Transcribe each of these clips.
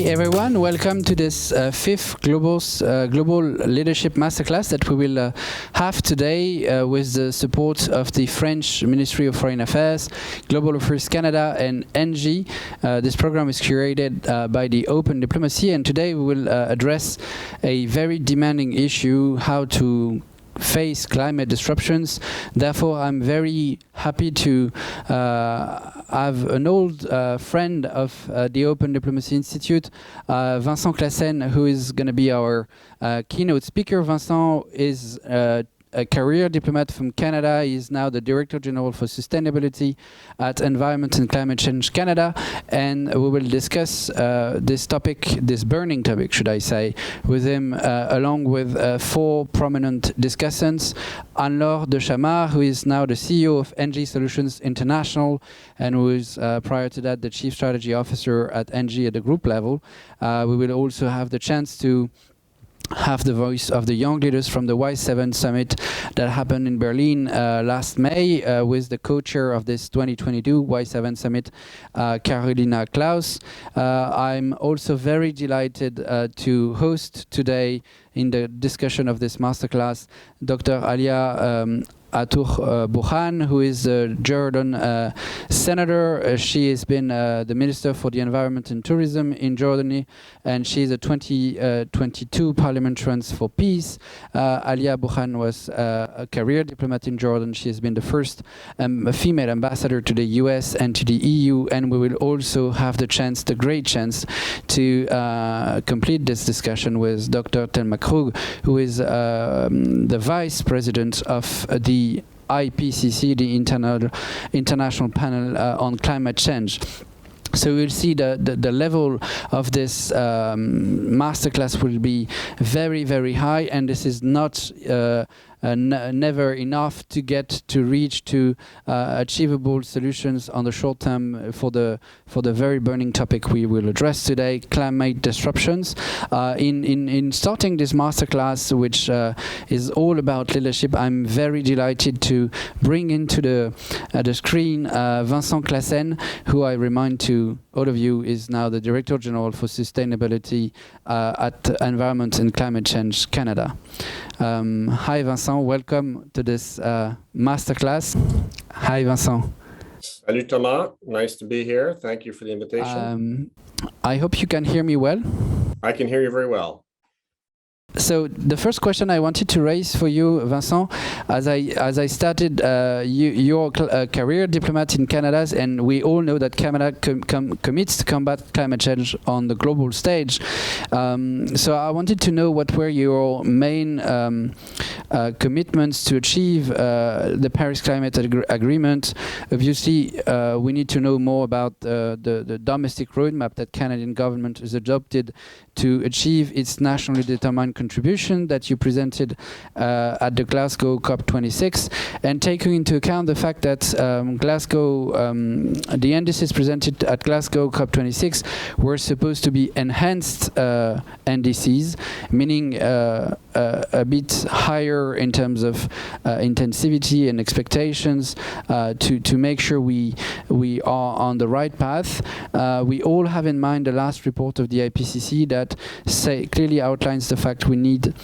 everyone, welcome to this fifth Global Leadership Masterclass that we will have today with the support of the French Ministry of Foreign Affairs, Global Affairs Canada and ENGIE. This program is curated by the Open Diplomacy, and today we will address a very demanding issue: how to face climate disruptions. Therefore, I'm very happy to have an old friend of the Open Diplomacy Institute, Vincent KLASSEN, who is going to be our keynote speaker. Vincent is a career diplomat from Canada. He is now the Director General for Sustainability at Environment and Climate Change Canada, and we will discuss this topic, this burning topic, should I say, with him, along with four prominent discussants: Anne-Laure de CHAMMARD, who is now the CEO of ENGIE Solutions International, and who is prior to that the Chief Strategy Officer at ENGIE at the group level. We will also have the chance to have the voice of the young leaders from the Y7 summit that happened in Berlin last May with the co-chair of this 2022 Y7 summit, CLAUS. I'm also very delighted to host today in the discussion of this masterclass Dr. Alia HATOUG-BOURAN, who is a Jordan senator. She has been the Minister for the Environment and Tourism in Jordan, and she is a 2022 Parliamentarians for Peace. Alia BOURAN was a career diplomat in Jordan. She has been the first female ambassador to the US and to the EU, and we will also have the chance, the great chance, to complete this discussion with Dr. Thelma KRUG, who is the Vice President of the IPCC, the International Panel on Climate Change. So we'll see the level of this masterclass will be very, very high, and this is not never enough to reach to achievable solutions on the short term for the very burning topic we will address today: climate disruptions. In starting this masterclass, which is all about leadership, I'm very delighted to bring into the screen Vincent KLASSEN, who I remind to all of you is now the Director General for Sustainability at Environment and Climate Change Canada. Hi Vincent, welcome to this masterclass. Hi Vincent. Salut Thomas, nice to be here. Thank you for the invitation. I hope you can hear me well. I can hear you very well. So the first question I wanted to raise for you, Vincent, as I started, you're a career diplomat in Canada, and we all know that Canada commits to combat climate change on the global stage. So I wanted to know what were your main commitments to achieve the Paris Climate Agreement. Obviously, we need to know more about the domestic roadmap that Canadian government has adopted to achieve its nationally determined contribution that you presented at the Glasgow COP26, and taking into account the fact that the indices presented at Glasgow COP26 were supposed to be enhanced indices, meaning a bit higher in terms of intensivity and expectations to make sure we are on the right path. We all have in mind the last report of the IPCC that clearly outlines the fact we need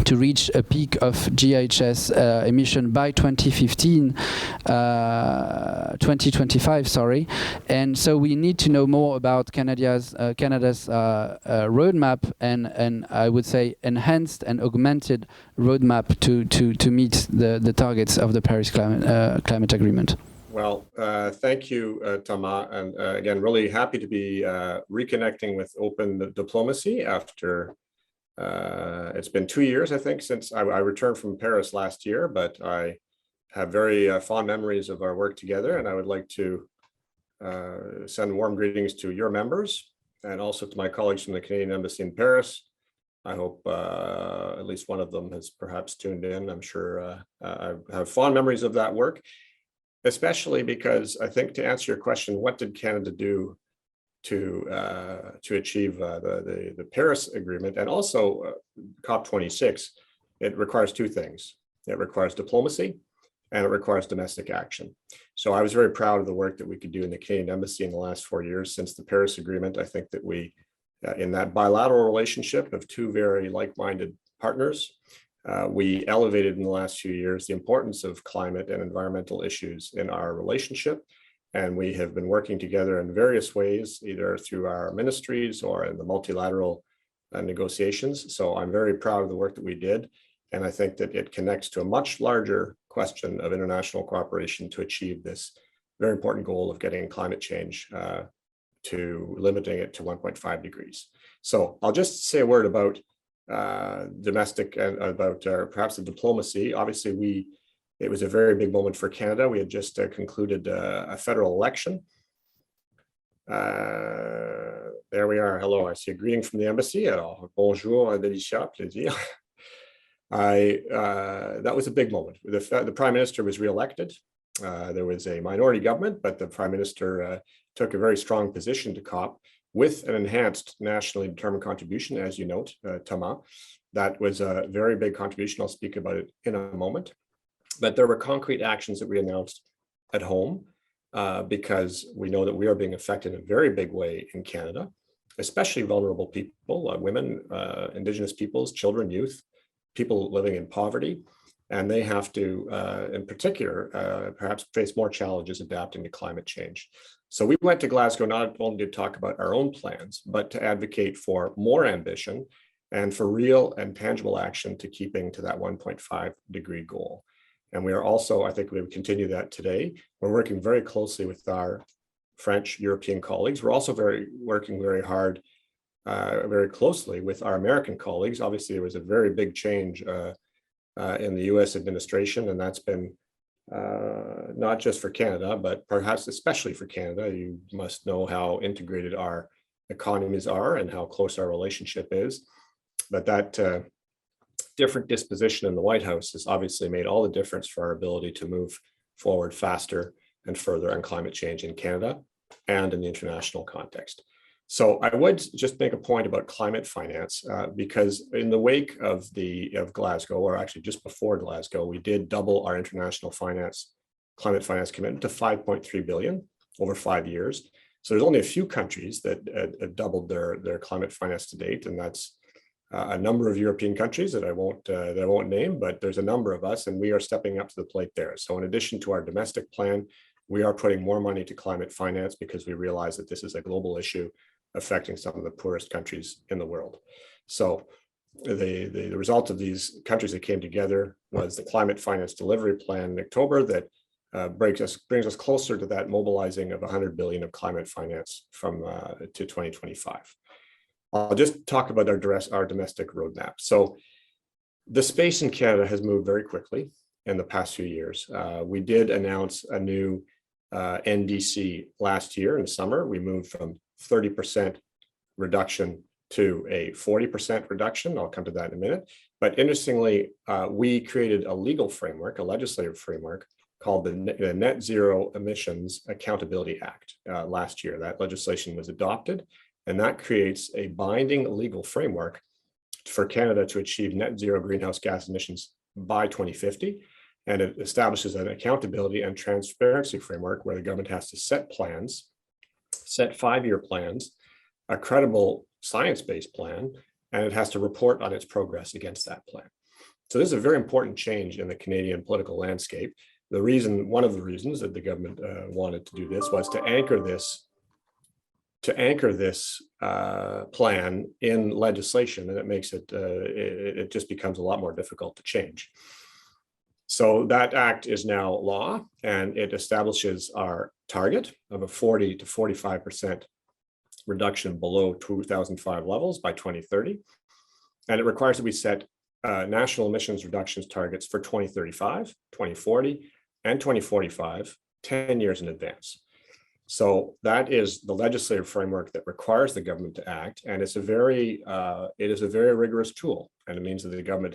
to reach a peak of GHS emission by 2025, sorry. And so we need to know more about Canada's roadmap and I would say enhanced and augmented roadmap to meet the targets of the Paris Climate Agreement. Well, thank you, Thomas, and again, really happy to be reconnecting with Open Diplomacy after it's been 2 years, I think, since I returned from Paris last year, but I have very fond memories of our work together, and I would like to send warm greetings to your members and also to my colleagues from the Canadian Embassy in Paris. I hope at least one of them has perhaps tuned in. I'm sure I have fond memories of that work, especially because I think, to answer your question, what did Canada do to achieve the Paris Agreement and also COP26? It requires two things. It requires diplomacy and it requires domestic action. So I was very proud of the work that we could do in the Canadian Embassy in the last 4 years since the Paris Agreement. I think that we in that bilateral relationship of two very like-minded partners, we elevated in the last few years the importance of climate and environmental issues in our relationship. And we have been working together in various ways, either through our ministries or in the multilateral negotiations. So I'm very proud of the work that we did. And I think that it connects to a much larger question of international cooperation to achieve this very important goal of getting climate change to limiting it to 1.5 degrees. So I'll just say a word about domestic and about perhaps the diplomacy. Obviously, it was a very big moment for Canada. We had just concluded a federal election. There we are. Hello, I see a greeting from the embassy. Alors, bonjour, délicat, plaisir. That was a big moment. The Prime Minister was re-elected. There was a minority government, but the Prime Minister took a very strong position to COP with an enhanced nationally determined contribution, as you note, Thelma. That was a very big contribution. I'll speak about it in a moment. But there were concrete actions that we announced at home because we know that we are being affected in a very big way in Canada, especially vulnerable people, women, Indigenous peoples, children, youth, people living in poverty. And they have to, in particular, perhaps face more challenges adapting to climate change. So we went to Glasgow not only to talk about our own plans, but to advocate for more ambition and for real and tangible action to keeping to that 1.5 degree goal. And we are also, I think we will continue that today. We're working very closely with our French European colleagues. We're also working very hard, very closely with our American colleagues. Obviously, there was a very big change in the US administration, and that's been not just for Canada, but perhaps especially for Canada. You must know how integrated our economies are and how close our relationship is. But that different disposition in the White House has obviously made all the difference for our ability to move forward faster and further on climate change in Canada and in the international context. So I would just make a point about climate finance because in the wake of Glasgow, or actually just before Glasgow, we did double our international climate finance commitment to 5.3 billion over 5 years. So there's only a few countries that doubled their climate finance to date, and that's a number of European countries that I won't name, but there's a number of us, and we are stepping up to the plate there. So in addition to our domestic plan, we are putting more money to climate finance because we realize that this is a global issue affecting some of the poorest countries in the world. So the result of these countries that came together was the Climate Finance Delivery Plan in October that brings us closer to that mobilizing of 100 billion of climate finance from to 2025. I'll just talk about our domestic roadmap. So the space in Canada has moved very quickly in the past few years. We did announce a new NDC last year in the summer. We moved from 30% reduction to a 40% reduction. I'll come to that in a minute. But interestingly, we created a legal framework, a legislative framework called the Net Zero Emissions Accountability Act last year. That legislation was adopted, and that creates a binding legal framework for Canada to achieve net zero greenhouse gas emissions by 2050. And it establishes an accountability and transparency framework where the government has to set plans, set 5-year plans, a credible science-based plan, and it has to report on its progress against that plan. So this is a very important change in the Canadian political landscape. One of the reasons that the government wanted to do this was to anchor this plan in legislation, and it makes it just becomes a lot more difficult to change. So that act is now law, and it establishes our target of a 40 to 45% reduction below 2005 levels by 2030. And it requires that we set national emissions reductions targets for 2035, 2040, and 2045, 10 years in advance. So that is the legislative framework that requires the government to act, and it is a very rigorous tool, and it means that the government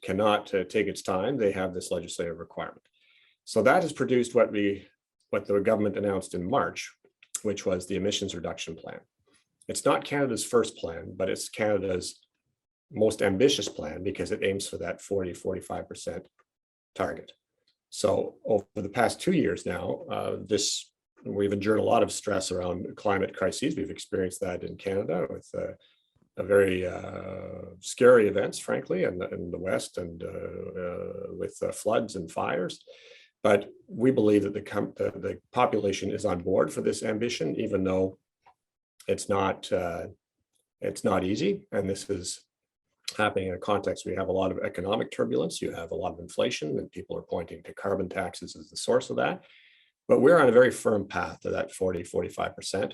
cannot take its time. They have this legislative requirement. So that has produced what the government announced in March, which was the emissions reduction plan. It's not Canada's first plan, but it's Canada's most ambitious plan because it aims for that 40-45% target. So over the past 2 years now, this we've endured a lot of stress around climate crises. We've experienced that in Canada with a very scary events, frankly, in the West, and with floods and fires. But we believe that the population is on board for this ambition, even though it's not easy. And this is happening in a context where you have a lot of economic turbulence, you have a lot of inflation, and people are pointing to carbon taxes as the source of that. But we're on a very firm path to that 40–45%.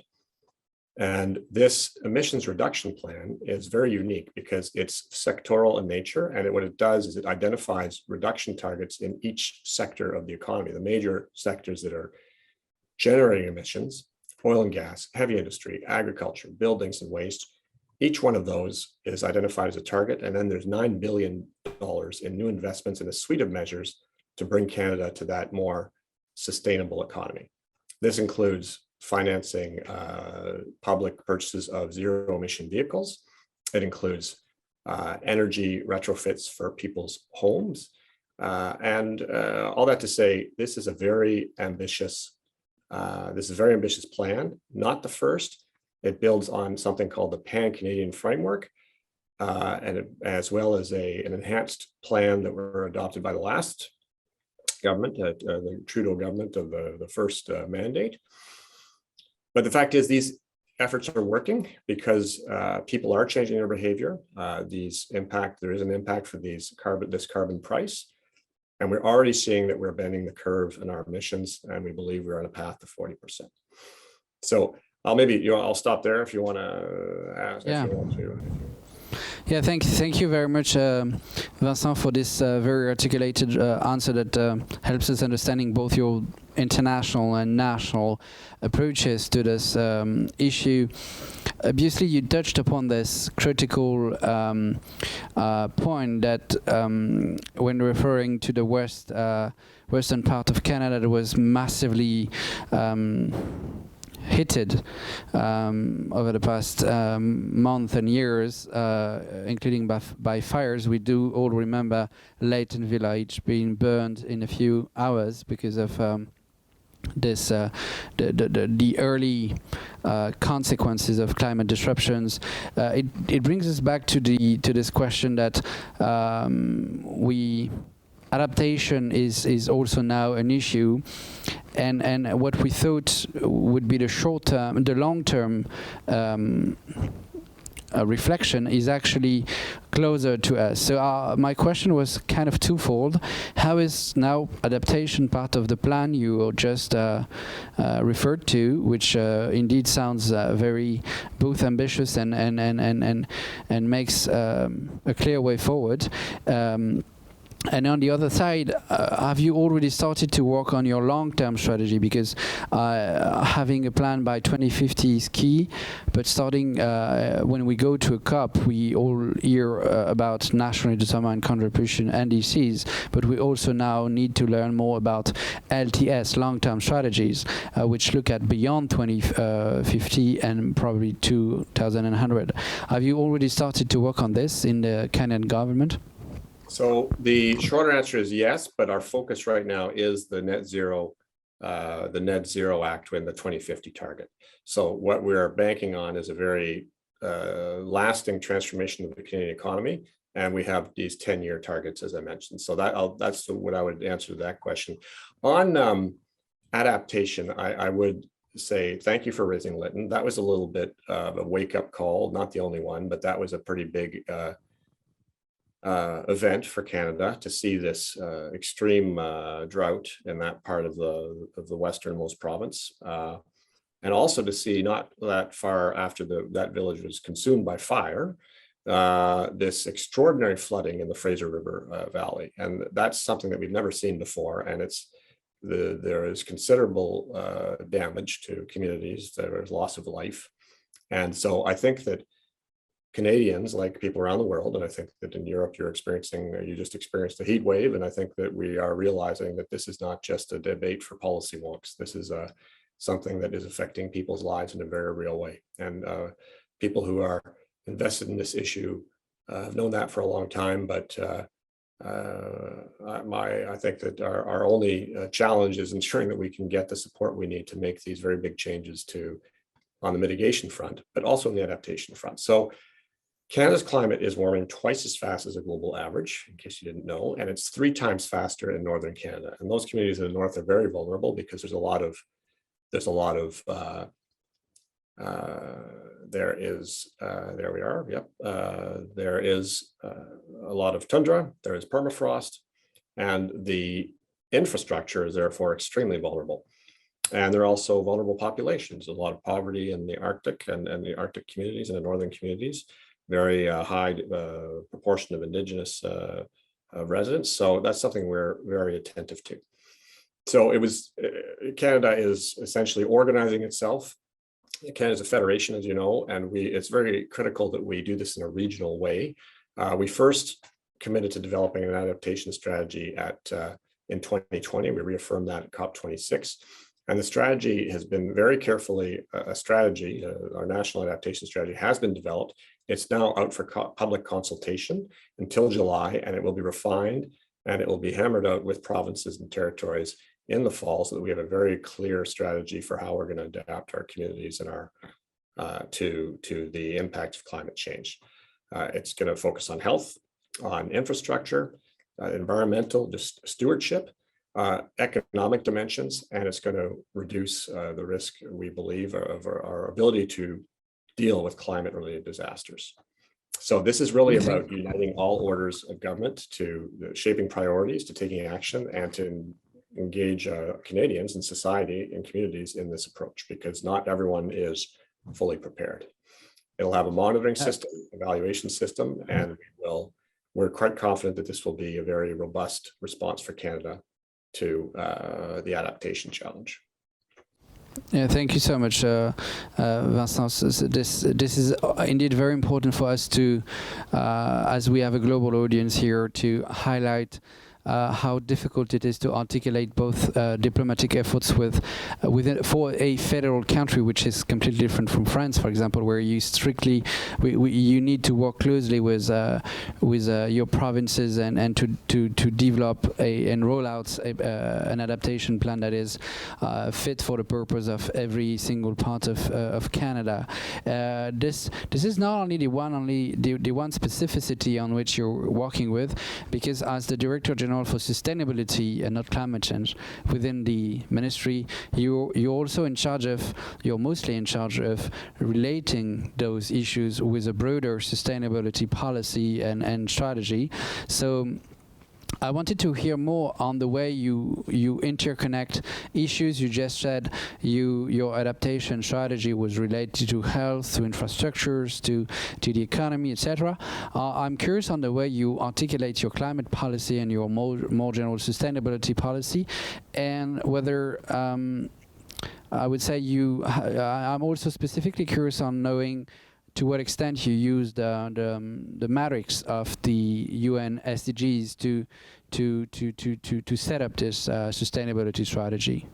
And this emissions reduction plan is very unique because it's sectoral in nature. And what it does is it identifies reduction targets in each sector of the economy, the major sectors that are generating emissions: oil and gas, heavy industry, agriculture, buildings and waste. Each one of those is identified as a target. And then there's $9 billion in new investments in a suite of measures to bring Canada to that more sustainable economy. This includes financing public purchases of zero emission vehicles. It includes energy retrofits for people's homes. And all that to say, this is a very ambitious plan, not the first. It builds on something called the Pan-Canadian Framework, as well as an enhanced plan that were adopted by the last government, the Trudeau government of the first mandate. But the fact is, these efforts are working because people are changing their behavior. There is an impact for this carbon price. And we're already seeing that we're bending the curve in our emissions, and we believe we're on a path to 40%. So I'll stop there if you want to ask. Yeah. If you want to. Yeah, thank you very much, Vincent, for this very articulated answer that helps us understanding both your international and national approaches to this issue. Obviously, you touched upon this critical point that when referring to the western part of Canada, that was massively hitted over the past month and years, including by fires. We do all remember Leighton Village being burned in a few hours because of the early consequences of climate disruptions. It brings us back to this question that adaptation is also now an issue, and what we thought would be the long-term reflection is actually closer to us. So my question was kind of twofold. How is now adaptation part of the plan you just referred to, which indeed sounds very both ambitious and makes a clear way forward? And on the other side, have you already started to work on your long-term strategy? Because having a plan by 2050 is key, but starting when we go to a COP, we all hear about nationally determined contribution NDCs, but we also now need to learn more about LTS, long-term strategies, which look at beyond 2050 and probably 2100. Have you already started to work on this in the Canadian government? So the shorter answer is yes, but our focus right now is the net zero act and the 2050 target. So what we're banking on is a very lasting transformation of the Canadian economy, and we have these 10-year targets, as I mentioned. So that's what I would answer to that question. On adaptation, I would say thank you for raising Lytton. That was a little bit of a wake-up call, not the only one, but that was a pretty big event for Canada to see this extreme drought in that part of the westernmost province, and also to see not that far after that village was consumed by fire, this extraordinary flooding in the Fraser River Valley, and that's something that we've never seen before. And there is considerable damage to communities. There is loss of life, and so I think that Canadians, like people around the world, and I think that in Europe you just experienced a heat wave, and I think that we are realizing that this is not just a debate for policy wonks. This is something that is affecting people's lives in a very real way. And people who are invested in this issue have known that for a long time, but I think that our only challenge is ensuring that we can get the support we need to make these very big changes on the mitigation front, but also on the adaptation front. So Canada's climate is warming twice as fast as a global average, in case you didn't know, and it's 3 times faster in northern Canada. And those communities in the north are very vulnerable because there is a lot of tundra, there is permafrost, and the infrastructure is therefore extremely vulnerable. And there are also vulnerable populations, a lot of poverty in the Arctic and the Arctic communities and the northern communities, very high proportion of Indigenous residents. So that's something we're very attentive to. So Canada is essentially organizing itself. Canada is a federation, as you know, and it's very critical that we do this in a regional way. We first committed to developing an adaptation strategy in 2020. We reaffirmed that at COP26. And the strategy has been very carefully our national adaptation strategy has been developed. It's now out for public consultation until July, and it will be refined and it will be hammered out with provinces and territories in the fall, so that we have a very clear strategy for how we're going to adapt our communities and to the impact of climate change. It's going to focus on health, on infrastructure, environmental stewardship, economic dimensions, and it's going to reduce the risk, we believe, of our ability to deal with climate-related disasters. So this is really about uniting all orders of government to shaping priorities, to taking action, and to engage Canadians and society and communities in this approach, because not everyone is fully prepared. It'll have a monitoring system, evaluation system, and we're quite confident that this will be a very robust response for Canada to the adaptation challenge. Yeah, thank you so much, Vincent. So this is indeed very important for us to, as we have a global audience here, to highlight how difficult it is to articulate both diplomatic efforts for a federal country, which is completely different from France, for example, where you you need to work closely with your provinces and to develop and roll out an adaptation plan that is fit for the purpose of every single part of Canada. This is not only the one specificity on which you're working with, because as the Director General for Sustainability and not climate change within the ministry, you're mostly in charge of relating those issues with a broader sustainability policy and strategy. So I wanted to hear more on the way you interconnect issues. You just said your adaptation strategy was related to health, to infrastructures, to the economy, etc. I'm curious on the way you articulate your climate policy and your more general sustainability policy, and whether I would say I'm also specifically curious on knowing to what extent you use the matrix of the UN SDGs to set up this sustainability strategy?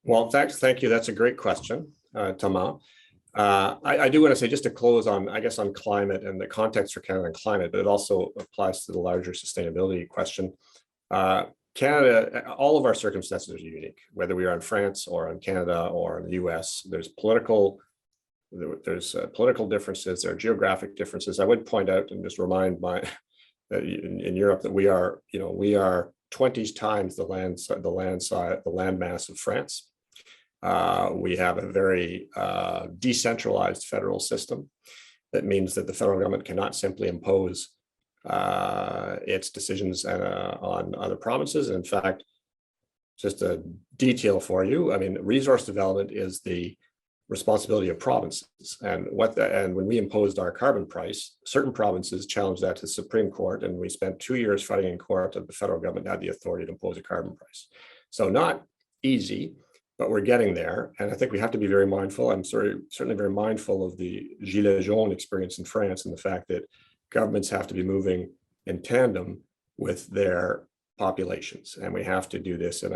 Well, thank you. That's a great question, Thelma. I do want to say, just to close on, I guess, on climate and the context for Canada and climate, but it also applies to the larger sustainability question. Canada, all of our circumstances are unique, whether we are in France or in Canada or in the US. There's political differences, there are geographic differences. I would point out and just remind in Europe that we are 20 times the land mass of France. We have a very decentralized federal system. That means that the federal government cannot simply impose its decisions on other provinces. In fact, just a detail for you, I mean, resource development is the responsibility of provinces, and when we imposed our carbon price, certain provinces challenged that to the Supreme Court, and we spent 2 years fighting in court that the federal government had the authority to impose a carbon price. So not easy, but we're getting there, and I think we have to be very mindful. I'm certainly very mindful of the Gilets jaunes experience in France and the fact that governments have to be moving in tandem with their populations, and we have to do this in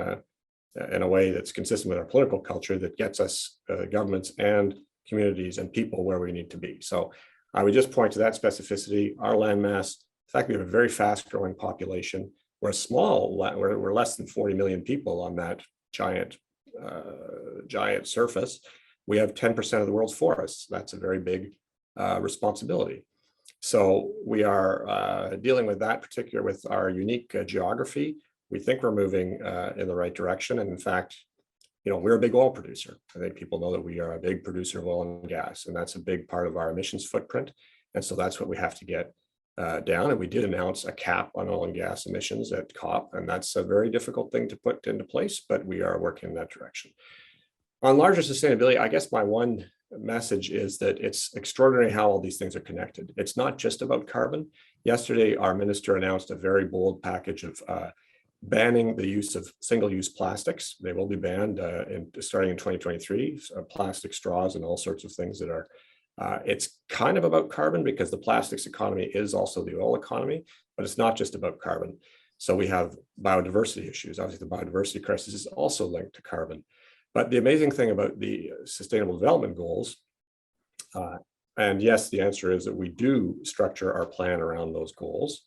a way that's consistent with our political culture that gets us governments and communities and people where we need to be. So I would just point to that specificity. Our landmass the fact we have a very fast growing population. We're we're less than 40 million people on that giant surface. We have 10% of the world's forests. That's a very big responsibility. So we are dealing with that particular, with our unique geography. We think we're moving in the right direction. And in fact, you know, we're a big oil producer. I think people know that we are a big producer of oil and gas, and that's a big part of our emissions footprint. And so that's what we have to get down. And we did announce a cap on oil and gas emissions at COP, and that's a very difficult thing to put into place, but we are working in that direction. On larger sustainability, I guess my one message is that it's extraordinary how all these things are connected. It's not just about carbon. Yesterday, our minister announced a very bold package of banning the use of single-use plastics. They will be banned starting in 2023, plastic straws and all sorts of things that are, it's kind of about carbon because the plastics economy is also the oil economy, but it's not just about carbon. So we have biodiversity issues. Obviously, the biodiversity crisis is also linked to carbon. But the amazing thing about the Sustainable Development Goals, and yes, the answer is that we do structure our plan around those goals,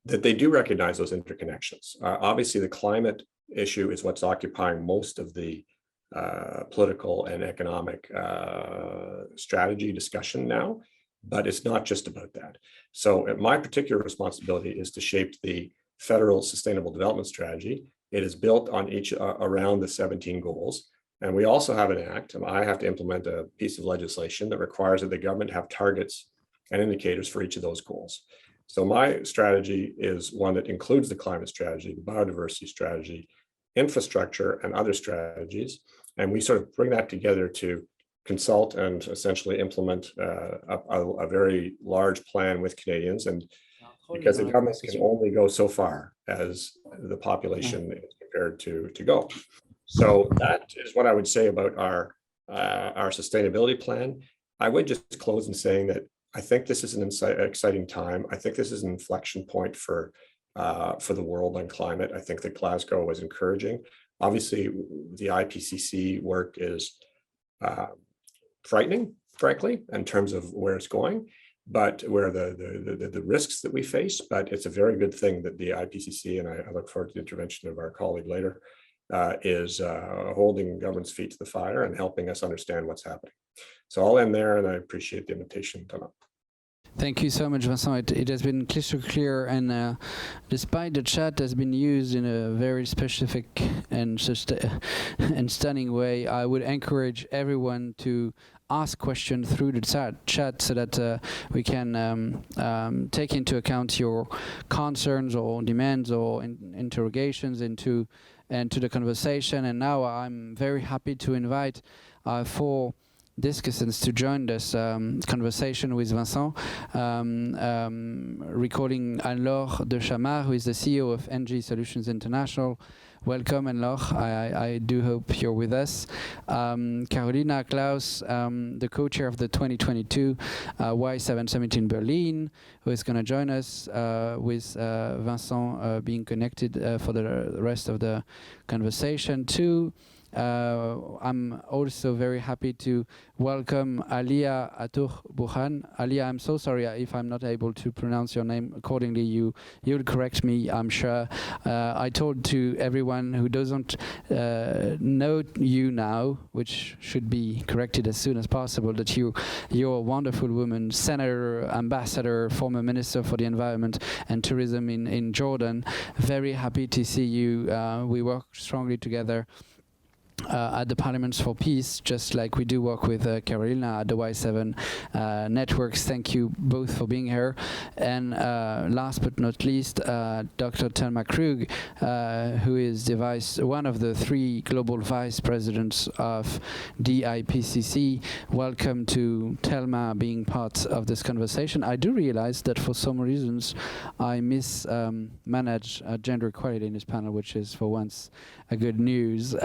that they do recognize those interconnections. Obviously, the climate issue is what's occupying most of the political and economic strategy discussion now, but it's not just about that. So my particular responsibility is to shape the federal Sustainable Development Strategy. It is built on each around the 17 goals. And we also have an act, and I have to implement a piece of legislation that requires that the government have targets and indicators for each of those goals. So my strategy is one that includes the climate strategy, the biodiversity strategy, infrastructure, and other strategies. And we sort of bring that together to consult and essentially implement a very large plan with Canadians. And because the government can only go so far as the population is prepared to go. So that is what I would say about our sustainability plan. I would just close in saying that I think this is an exciting time. I think this is an inflection point for the world on climate. I think that Glasgow was encouraging. Obviously, the IPCC work is frightening, frankly, in terms of where it's going, but where the risks that we face. But it's a very good thing that the IPCC, and I look forward to the intervention of our colleague later, is holding government's feet to the fire and helping us understand what's happening. So I'll end there, and I appreciate the invitation, Thelma. Thank you so much, Vincent. It has been crystal clear, and despite the chat has been used in a very specific and stunning way, I would encourage everyone to ask questions through the chat so that we can take into account your concerns or demands or interrogations into the conversation. And now I'm very happy to invite four discussants to join this conversation with Vincent, recording Anne-Laure de CHAMMARD, who is the CEO of ENGIE Solutions International. Welcome, Anne-Laure. I do hope you're with us. Carolina CLAUS, the co-chair of the 2022 Y7 Summit in Berlin, who is going to join us with Vincent being connected for the rest of the conversation too. I'm also very happy to welcome Alia HATOUG-BOURAN. Alia, I'm so sorry if I'm not able to pronounce your name accordingly. You'll correct me, I'm sure. I told to everyone who doesn't know you now, which should be corrected as soon as possible, that you're a wonderful woman, senator, ambassador, former minister for the environment and tourism in Jordan. Very happy to see you. We work strongly together at the Parliaments for Peace, just like we do work with Carolina at the Y7 networks. Thank you both for being here. And last but not least, Dr. Thelma KRUG, who is one of the 3 global vice presidents of the IPCC. Welcome to Thelma being part of this conversation. I do realize that for some reasons I mismanage gender equality in this panel, which is for once a good news.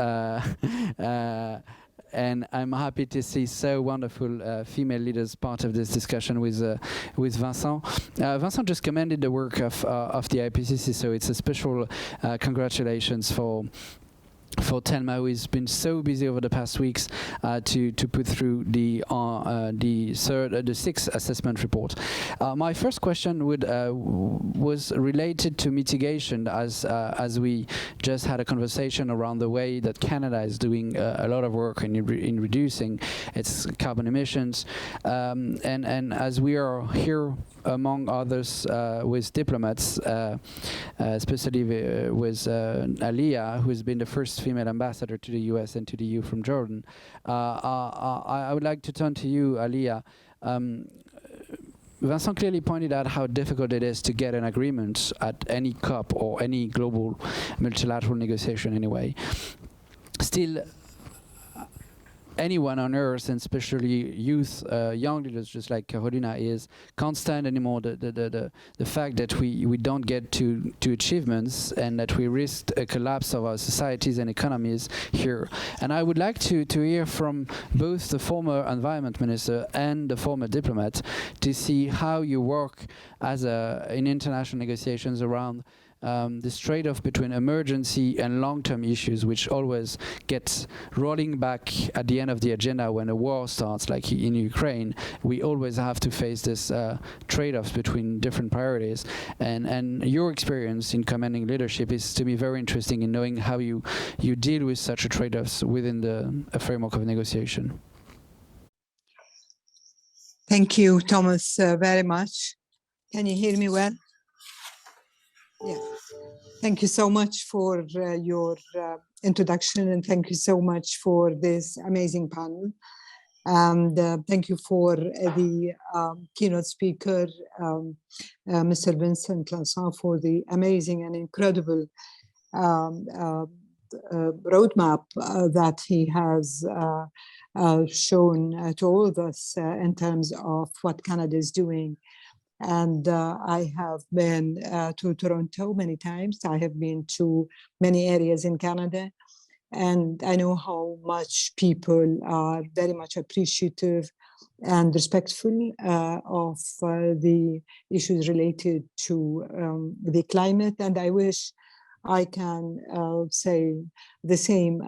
And I'm happy to see so wonderful female leaders part of this discussion with Vincent. Vincent just commended the work of the IPCC, so it's a special congratulations for for Thelma, who has been so busy over the past weeks to put through the sixth assessment report. My first question was related to mitigation, as we just had a conversation around the way that Canada is doing a lot of work in reducing its carbon emissions, and as we are here among others with diplomats, especially with Alia, who has been the first female ambassador to the US and to the EU from Jordan. I would like to turn to you, Alia. Vincent clearly pointed out how difficult it is to get an agreement at any COP or any global multilateral negotiation anyway. Still, anyone on earth, and especially youth, young leaders just like Carolina can't stand anymore the fact that we don't get to achievements and that we risk a collapse of our societies and economies here. And I would like to hear from both the former environment minister and the former diplomat to see how you work as in international negotiations around this trade-off between emergency and long-term issues, which always gets rolling back at the end of the agenda when a war starts, like in Ukraine. We always have to face this trade-offs between different priorities. And your experience in commanding leadership is, to me, very interesting in knowing how you deal with such a trade-offs within the framework of negotiation. Thank you, Thomas, very much. Can you hear me well? Yeah. Thank you so much for your introduction, and thank you so much for this amazing panel. And thank you for the keynote speaker, Mr. Vincent KLASSEN, for the amazing and incredible roadmap that he has shown to all of us in terms of what Canada is doing. And I have been to Toronto many times. I have been to many areas in Canada. And I know how much people are very much appreciative and respectful of the issues related to the climate. And I wish I can say the same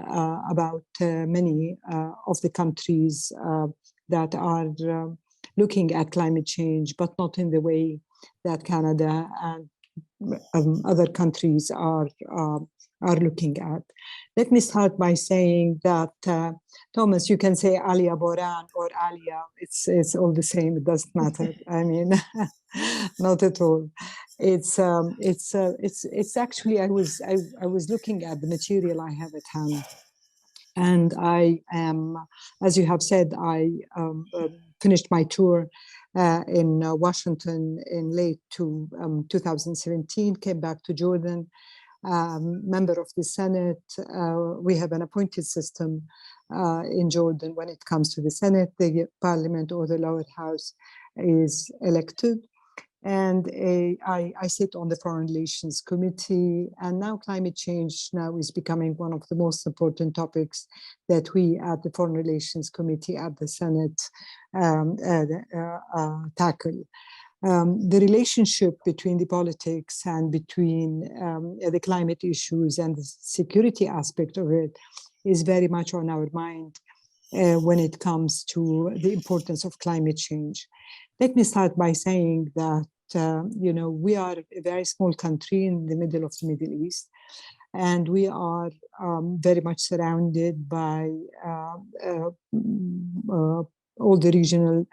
about many of the countries that are looking at climate change, but not in the way that Canada and other countries are looking at. Let me start by saying that, Thomas, you can say HATOUG-BOURAN or Alia. It's all the same. It doesn't matter. I mean, not at all. It's actually, I was looking at the material I have at hand, and I am, as you have said, I finished my tour in Washington in late 2017, came back to Jordan, member of the Senate. We have an appointed system in Jordan when it comes to the Senate. The Parliament or the lower house is elected. And I sit on the Foreign Relations Committee, and now climate change now is becoming one of the most important topics that we at the Foreign Relations Committee at the Senate tackle. The relationship between the politics and between the climate issues and the security aspect of it is very much on our mind when it comes to the importance of climate change. Let me start by saying that you know, we are a very small country in the middle of the Middle East, and we are very much surrounded by all the regional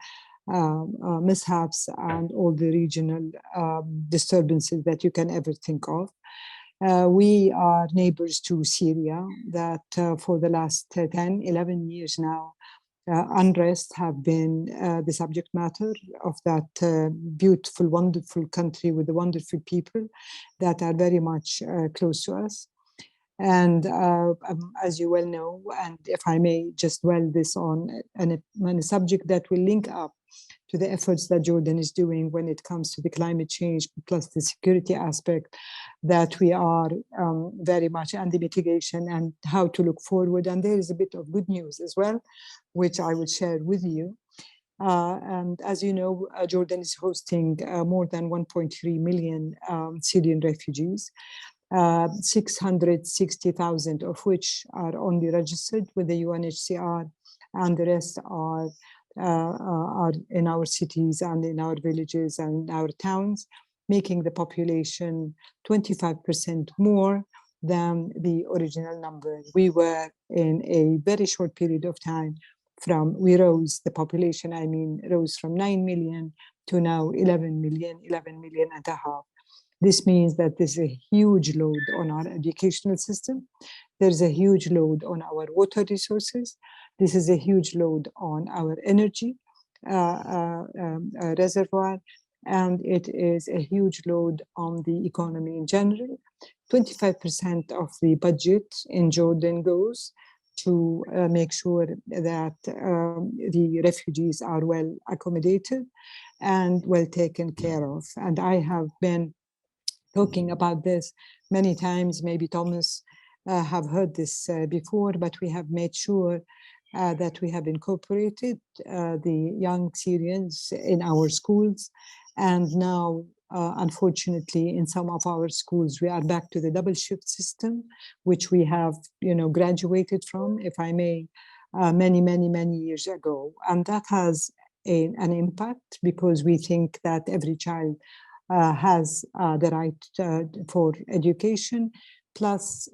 mishaps and all the regional disturbances that you can ever think of. We are neighbors to Syria that for the last 10, 11 years now, unrest have been the subject matter of that beautiful, wonderful country with the wonderful people that are very much close to us. And as you well know, and if I may just dwell this on a subject that will link up to the efforts that Jordan is doing when it comes to the climate change, plus the security aspect that we are very much, and the mitigation and how to look forward. And there is a bit of good news as well, which I will share with you. And as you know, Jordan is hosting more than 1.3 million Syrian refugees. 660,000 of which are only registered with the UNHCR, and the rest are in our cities and in our villages and our towns, making the population 25% more than the original number. We were in a very short period of time the population, rose from 9 million to now 11 million and a half. This means that there's a huge load on our educational system. There's a huge load on our water resources. This is a huge load on our energy reservoir, and it is a huge load on the economy in general. 25% of the budget in Jordan goes to make sure that the refugees are well accommodated and well taken care of. And I have been talking about this many times. Maybe Thomas have heard this before, but we have made sure that we have incorporated the young Syrians in our schools. And now, unfortunately, in some of our schools, we are back to the double shift system, which we have, graduated from, if I may, many years ago. And that has an impact, because we think that every child has the right for education, plus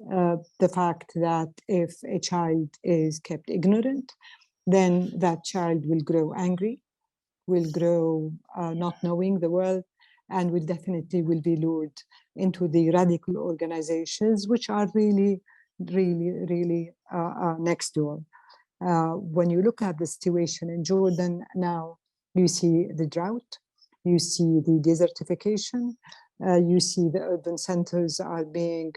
the fact that if a child is kept ignorant, then that child will grow angry, will grow not knowing the world, and will definitely be lured into the radical organizations, which are really next door. When you look at the situation in Jordan now, you see the drought, you see the desertification, you see the urban centers are being,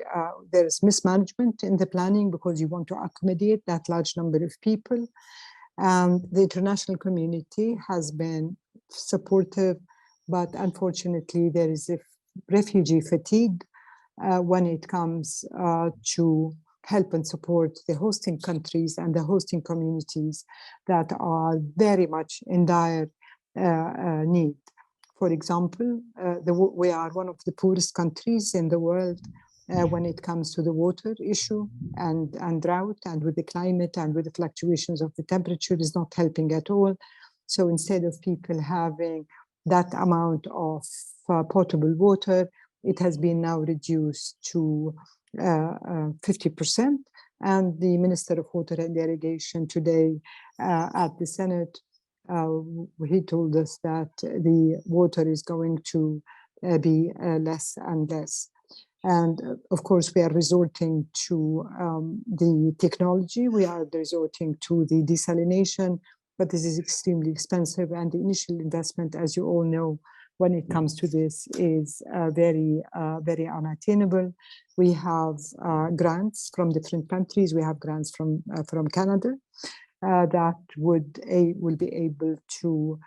there's mismanagement in the planning because you want to accommodate that large number of people. And the international community has been supportive, but unfortunately there is a refugee fatigue when it comes to help and support the hosting countries and the hosting communities that are very much in dire need. For example, we are one of the poorest countries in the world when it comes to the water issue, and drought, and with the climate and with the fluctuations of the temperature is not helping at all. So instead of people having that amount of potable water, it has been now reduced to 50%. And the Minister of Water and Irrigation today at the Senate, he told us that the water is going to be less and less. And of course, we are resorting to the technology, we are resorting to the desalination, but this is extremely expensive, and the initial investment, as you all know, when it comes to this is very unattainable. We have grants from different countries. We have grants from Canada that will be able to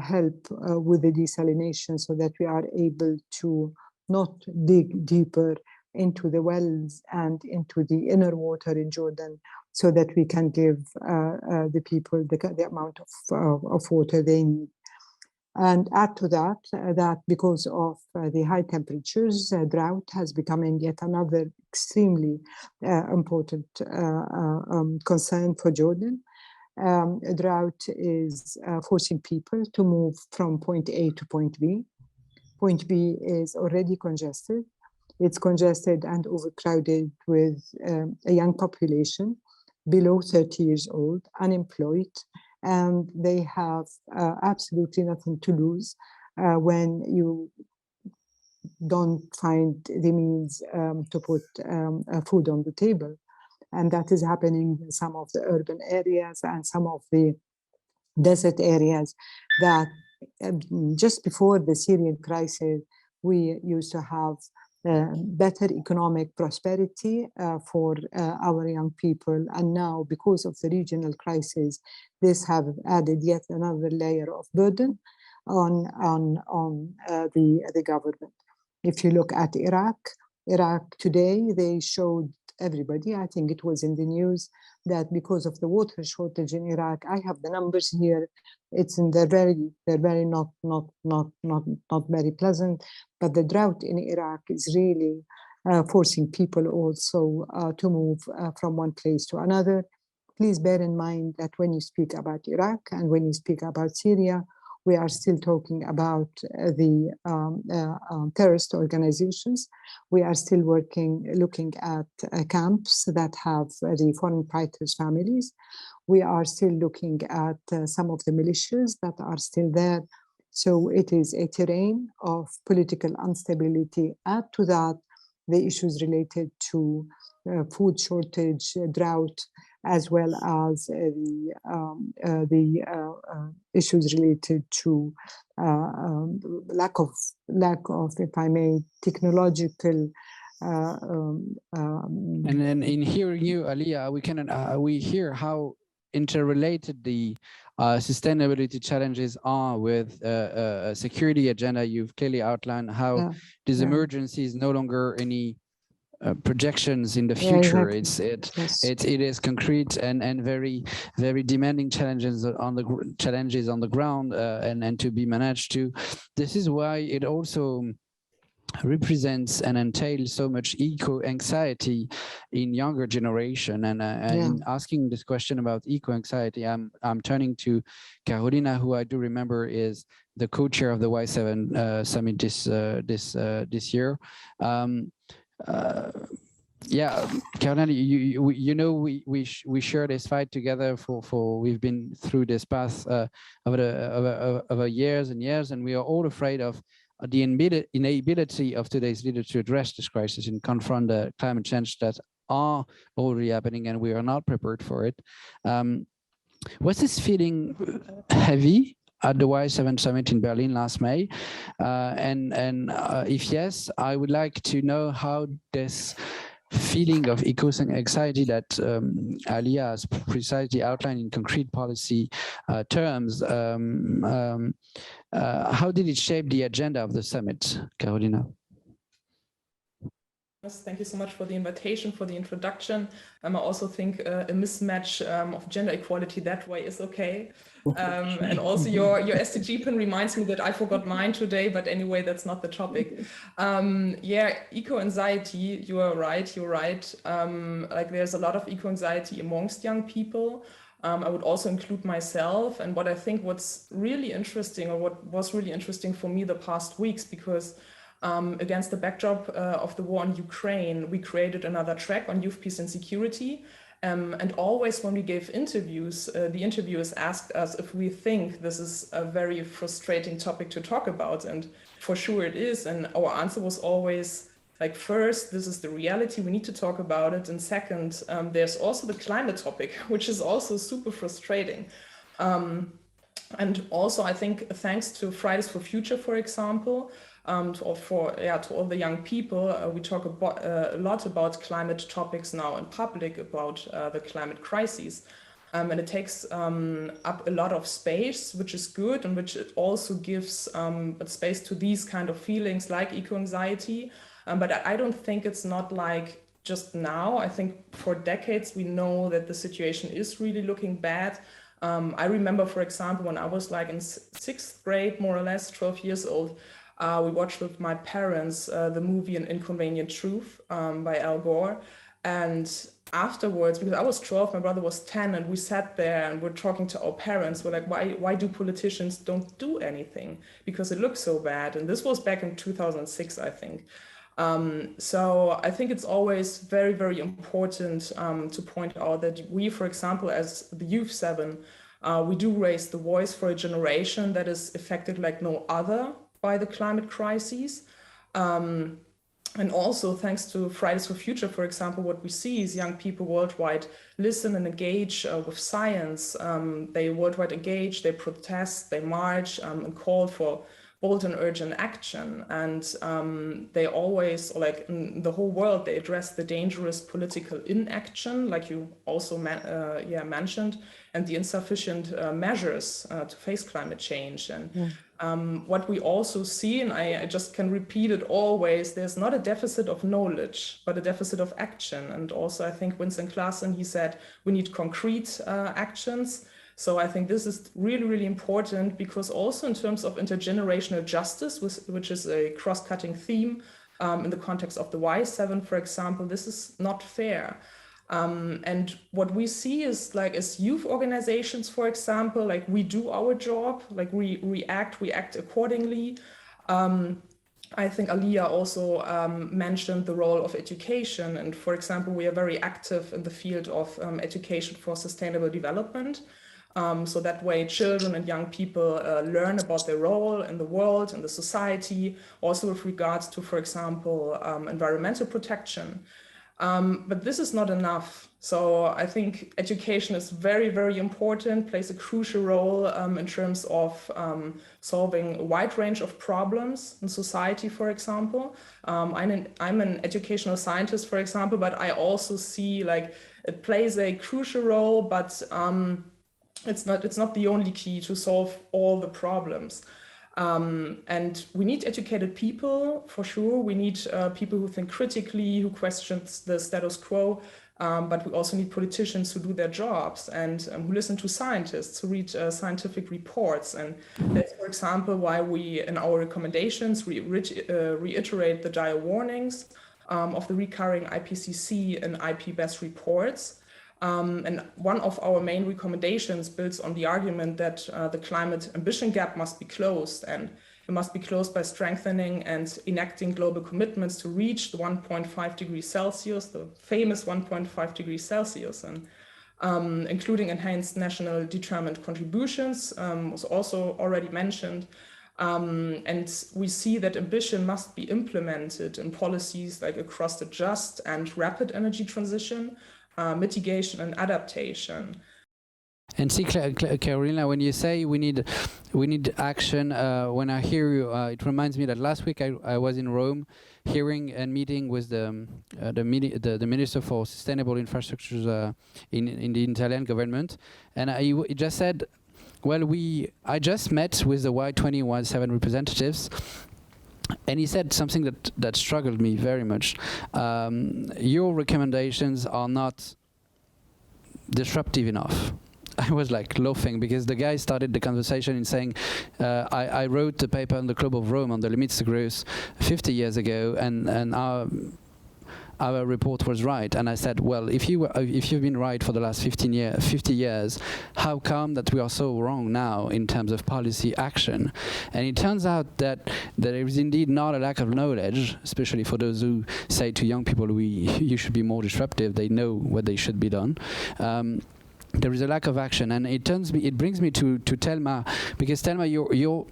help with the desalination, so that we are able to not dig deeper into the wells and into the inner water in Jordan, so that we can give the people the amount of water they need. And add to that, that because of the high temperatures, drought has become yet another extremely important concern for Jordan. Drought is forcing people to move from point A to point B. Point B is already congested. It's congested and overcrowded with a young population below 30 years old, unemployed, and they have absolutely nothing to lose when you don't find the means to put food on the table. And that is happening in some of the urban areas and some of the desert areas that just before the Syrian crisis, we used to have better economic prosperity for our young people. And now, because of the regional crisis, this have added yet another layer of burden on the government. If you look at Iraq today, they showed everybody, I think it was in the news, that because of the water shortage in Iraq, I have the numbers here. They're very not very pleasant. But the drought in Iraq is really forcing people also to move from one place to another. Please bear in mind that when you speak about Iraq and when you speak about Syria, we are still talking about the terrorist organizations. We are still looking at camps that have the foreign fighters' families. We are still looking at some of the militias that are still there. So it is a terrain of political instability. Add to that the issues related to food shortage, drought, as well as the issues related to lack of, if I may, technological. And then in hearing you, Alia, we hear how interrelated the sustainability challenges are with a security agenda. You've clearly outlined how this emergency is no longer any projections in the future. Exactly. It is concrete and very demanding challenges on the ground and to be managed too. This is why it also represents and entails so much eco-anxiety in younger generation. And in asking this question about eco-anxiety, I'm turning to Carolina, who I do remember is the co-chair of the Y7 summit this year. Yeah, Carolina, you know, we share this fight together for we've been through this path over years and years, and we are all afraid of the inability of today's leaders to address this crisis and confront the climate change that are already happening, and we are not prepared for it. Was this feeling heavy at the Y7 summit in Berlin last May? And if yes, I would like to know how this feeling of eco-anxiety that Alia has precisely outlined in concrete policy terms, how did it shape the agenda of the summit, Carolina? Thank you so much for the invitation, for the introduction. I also think a mismatch of gender equality that way is okay. And also your SDG pin reminds me that I forgot mine today, but anyway, that's not the topic. Yeah, eco-anxiety, you're right. Like there's a lot of eco-anxiety amongst young people. I would also include myself. And what I think what's really interesting, or what was really interesting for me the past weeks, because against the backdrop of the war in Ukraine, we created another track on youth, peace and security. And always when we gave interviews, the interviewers asked us if we think this is a very frustrating topic to talk about. And for sure it is. And our answer was always like, first, this is the reality, we need to talk about it. And second, there's also the climate topic, which is also super frustrating. And also, I think, thanks to Fridays for Future, for example, to all the young people, we talk about, a lot about climate topics now in public, about the climate crises. And it takes up a lot of space, which is good, and which it also gives space to these kind of feelings like eco-anxiety. But I don't think it's not like just now. I think for decades we know that the situation is really looking bad. I remember, for example, when I was like in 6th grade, more or less, 12 years old, we watched with my parents the movie An Inconvenient Truth by Al Gore. And afterwards, because I was 12, my brother was 10, and we sat there and we're talking to our parents. We're like, why do politicians don't do anything? Because it looks so bad. And this was back in 2006, I think. So I think it's always very, very important to point out that we, for example, as the Youth 7, we do raise the voice for a generation that is affected like no other by the climate crises. And also thanks to Fridays for Future, for example, what we see is young people worldwide listen and engage with science. They worldwide engage, they protest, they march and call for bold and urgent action. And they always, like in the whole world, they address the dangerous political inaction, like you also mentioned, and the insufficient measures to face climate change. And what we also see, and I just can repeat it always, there's not a deficit of knowledge, but a deficit of action. And also I think Vincent KLASSEN, he said, we need concrete actions. So I think this is really, really important, because also in terms of intergenerational justice, which is a cross-cutting theme in the context of the Y7, for example, this is not fair. And what we see is like as youth organizations, for example, like we do our job, like we act accordingly. I think Alia also mentioned the role of education. And for example, we are very active in the field of education for sustainable development. So that way children and young people learn about their role in the world, in the society, also with regards to, for example, environmental protection. But this is not enough. So I think education is very, very important, plays a crucial role in terms of solving a wide range of problems in society, for example. I'm an educational scientist, for example, but I also see like it plays a crucial role, but it's not the only key to solve all the problems. And we need educated people, for sure. We need people who think critically, who question the status quo, but we also need politicians who do their jobs and who listen to scientists, who read scientific reports. And that's, for example, why we, in our recommendations, reiterate the dire warnings of the recurring IPCC and IPBES reports. And one of our main recommendations builds on the argument that the climate ambition gap must be closed, and it must be closed by strengthening and enacting global commitments to reach the 1.5 degrees Celsius, the famous 1.5 degrees Celsius, and including enhanced national determined contributions was also already mentioned. And we see that ambition must be implemented in policies like across the just and rapid energy transition, mitigation and adaptation. And see, Carolina, when you say we need action, when I hear you, it reminds me that last week I was in Rome, hearing and meeting with the Minister for Sustainable Infrastructures in the Italian government, and he just said, well, I just met with the Y2017 representatives. And he said something that struggled me very much. Your recommendations are not disruptive enough. I was like laughing because the guy started the conversation in saying, I wrote the paper on the Club of Rome on the limits to growth 50 years ago, and our report was right. And I said, well, if you've been right for the last 50 years, how come that we are so wrong now in terms of policy action? And it turns out that there is indeed not a lack of knowledge, especially for those who say to young people, you should be more disruptive. They know what they should be done. There is a lack of action, and it brings me to Thelma, because Thelma, you're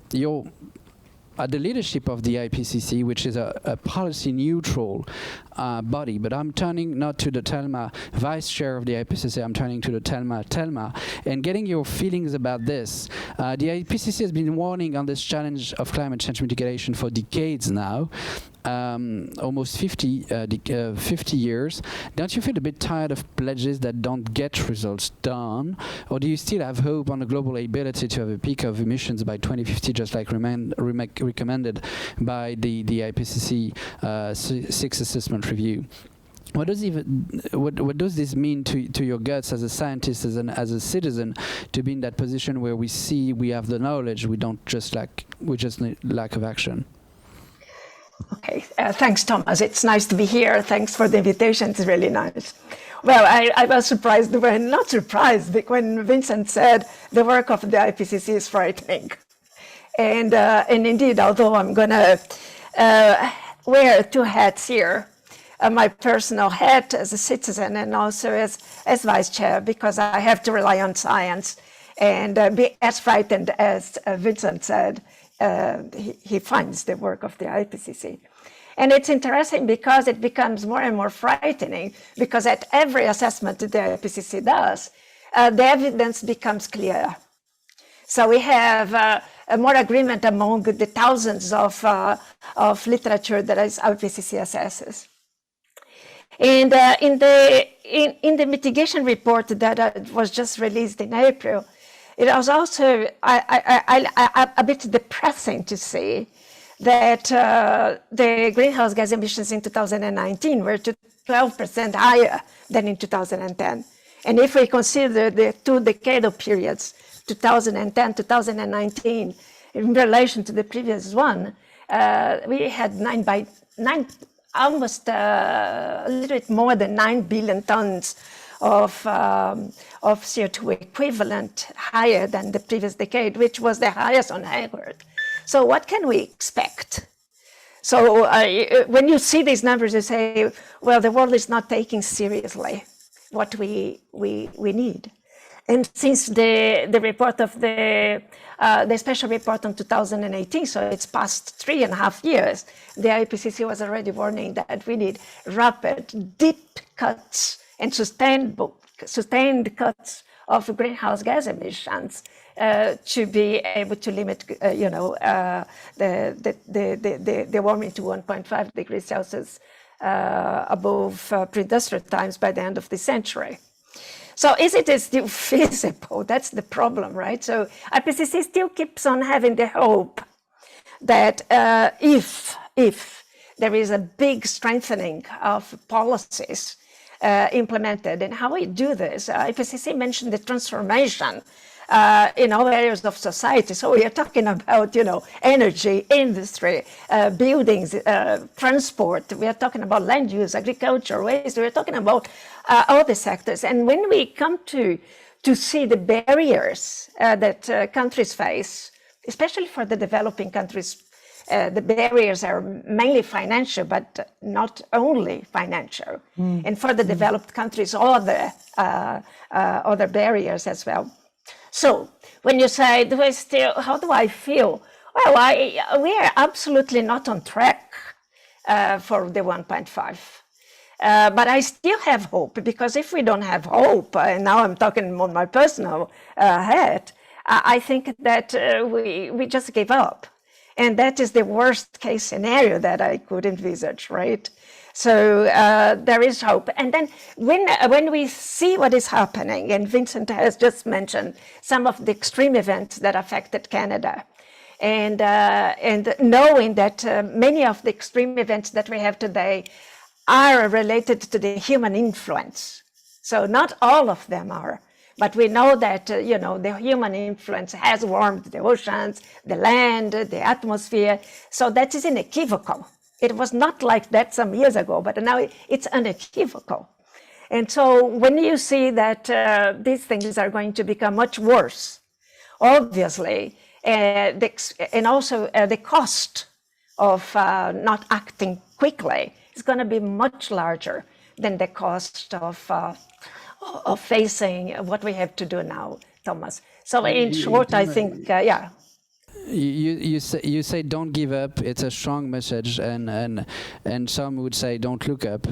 at the leadership of the IPCC, which is a policy-neutral body, but I'm turning not to the Thelma, vice chair of the IPCC, I'm turning to the Thelma, and getting your feelings about this. The IPCC has been warning on this challenge of climate change mitigation for decades now, almost 50 years. Don't you feel a bit tired of pledges that don't get results done? Or do you still have hope on the global ability to have a peak of emissions by 2050, just like recommended by the IPCC sixth assessment review? What does this mean to your guts as a scientist, as a citizen, to be in that position where we have the knowledge, we just need lack of action? Okay, thanks, Thomas. It's nice to be here. Thanks for the invitation. It's really nice. Well, I was surprised, well, not surprised, when Vincent said the work of the IPCC is frightening. And indeed, although I'm going to wear two hats here, my personal hat as a citizen and also as vice chair, because I have to rely on science and be as frightened as Vincent said. He finds the work of the IPCC. And it's interesting because it becomes more and more frightening, because at every assessment that the IPCC does, the evidence becomes clear. So we have more agreement among the thousands of literature that IPCC assesses. And in the mitigation report that was just released in April, it was also a bit depressing to see that the greenhouse gas emissions in 2019 were 12% higher than in 2010. And if we consider the two decadal periods, 2010, 2019, in relation to the previous one, we had almost a little bit more than 9 billion tons of CO2 equivalent, higher than the previous decade, which was the highest on record. So what can we expect? So when you see these numbers, you say, well, the world is not taking seriously what we need. And since the report of the special report on 2018, so it's past 3.5 years, the IPCC was already warning that we need rapid, deep cuts and sustained cuts of greenhouse gas emissions to be able to limit, the warming to 1.5 degrees Celsius above pre-industrial times by the end of the century. So is it still feasible? That's the problem, right? So IPCC still keeps on having the hope that if there is a big strengthening of policies implemented, and how we do this, IPCC mentioned the transformation in all areas of society. So we are talking about, energy, industry, buildings, transport. We are talking about land use, agriculture, waste. We are talking about all the sectors. And when we come to see the barriers that countries face, especially for the developing countries, the barriers are mainly financial, but not only financial. And for the developed countries, other barriers as well. So when you say, how do I feel? Well, we are absolutely not on track for the 1.5. But I still have hope, because if we don't have hope, and now I'm talking on my personal head, I think that we just give up. And that is the worst case scenario that I could envisage, right? So there is hope. And then when we see what is happening, and Vincent has just mentioned some of the extreme events that affected Canada, and knowing that many of the extreme events that we have today are related to the human influence. So not all of them are, but we know that, the human influence has warmed the oceans, the land, the atmosphere. So that is unequivocal. It was not like that some years ago, but now it's unequivocal. And so when you see that these things are going to become much worse, obviously, and also the cost of not acting quickly is going to be much larger than the cost of facing what we have to do now, Thomas. So in short, I think, yeah. You say don't give up. It's a strong message, and some would say don't look up,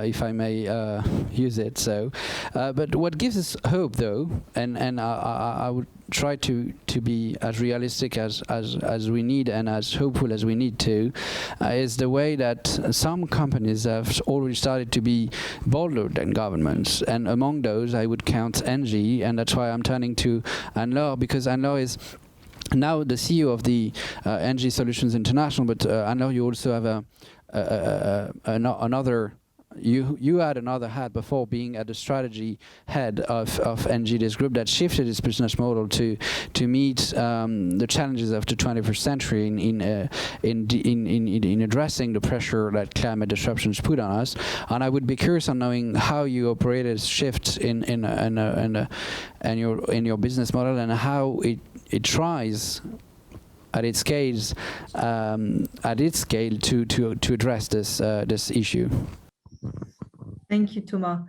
if I may use it. So, but what gives us hope, though, and I would try to be as realistic as we need and as hopeful as we need to, is the way that some companies have already started to be bolder than governments, and among those I would count ENGIE, and that's why I'm turning to Anne-Laure, because Anne-Laure is now the CEO of the ENGIE Solutions International, but Anne-Laure, you also have another. You had another hat before, being at the strategy head of ENGIE, this group that shifted its business model to meet the challenges of the 21st century in addressing the pressure that climate disruptions put on us. And I would be curious on knowing how you operated shifts in your business model, and how it tries at its scale to address this issue. Thank you, Thomas.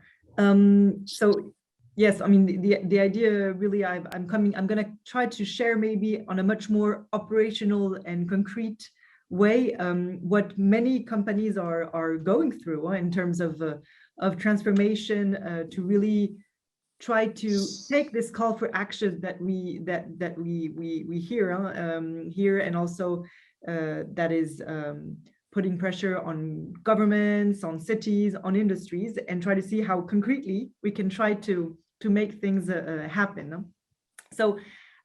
So yes, I mean the idea really, I'm going to try to share maybe on a much more operational and concrete way what many companies are going through in terms of transformation, to really try to take this call for action that we hear here, and also that is putting pressure on governments, on cities, on industries, and try to see how concretely we can try to make things happen. So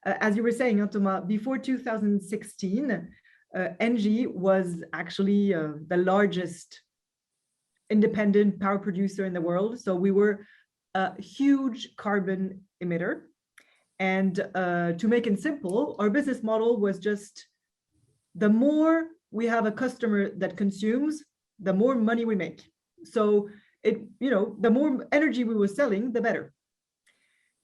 as you were saying, Thomas, before 2016, ENGIE was actually the largest independent power producer in the world. So we were a huge carbon emitter. And to make it simple, our business model was just, the more we have a customer that consumes, the more money we make. So the more energy we were selling, the better.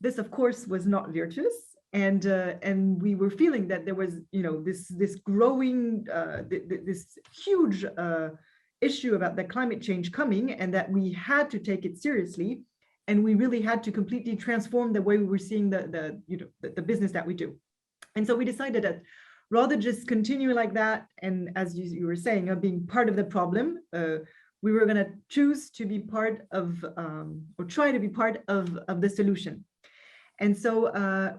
This, of course, was not virtuous, and we were feeling that there was, this growing, this huge issue about the climate change coming, and that we had to take it seriously, and we really had to completely transform the way we were seeing the business that we do. And so we decided that rather just continue like that, and as you were saying, being part of the problem, we were going to choose to be part of, or try to be part of the solution. And so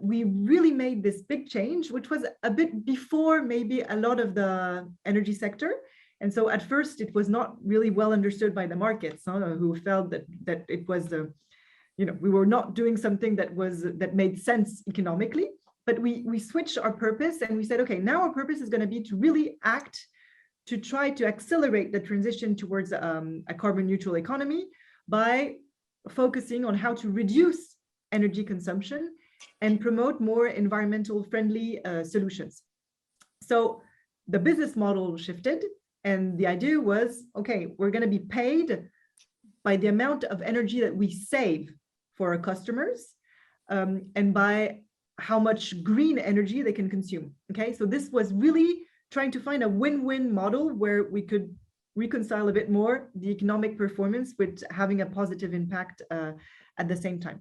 we really made this big change, which was a bit before maybe a lot of the energy sector. And so at first it was not really well understood by the markets, who felt that it was, we were not doing something that made sense economically. But we switched our purpose, and we said, okay, now our purpose is going to be to really act to try to accelerate the transition towards a carbon neutral economy by focusing on how to reduce energy consumption and promote more environmental friendly solutions. So the business model shifted, and the idea was, okay, we're going to be paid by the amount of energy that we save for our customers, and by how much green energy they can consume. Okay, so this was really trying to find a win-win model where we could reconcile a bit more the economic performance with having a positive impact at the same time.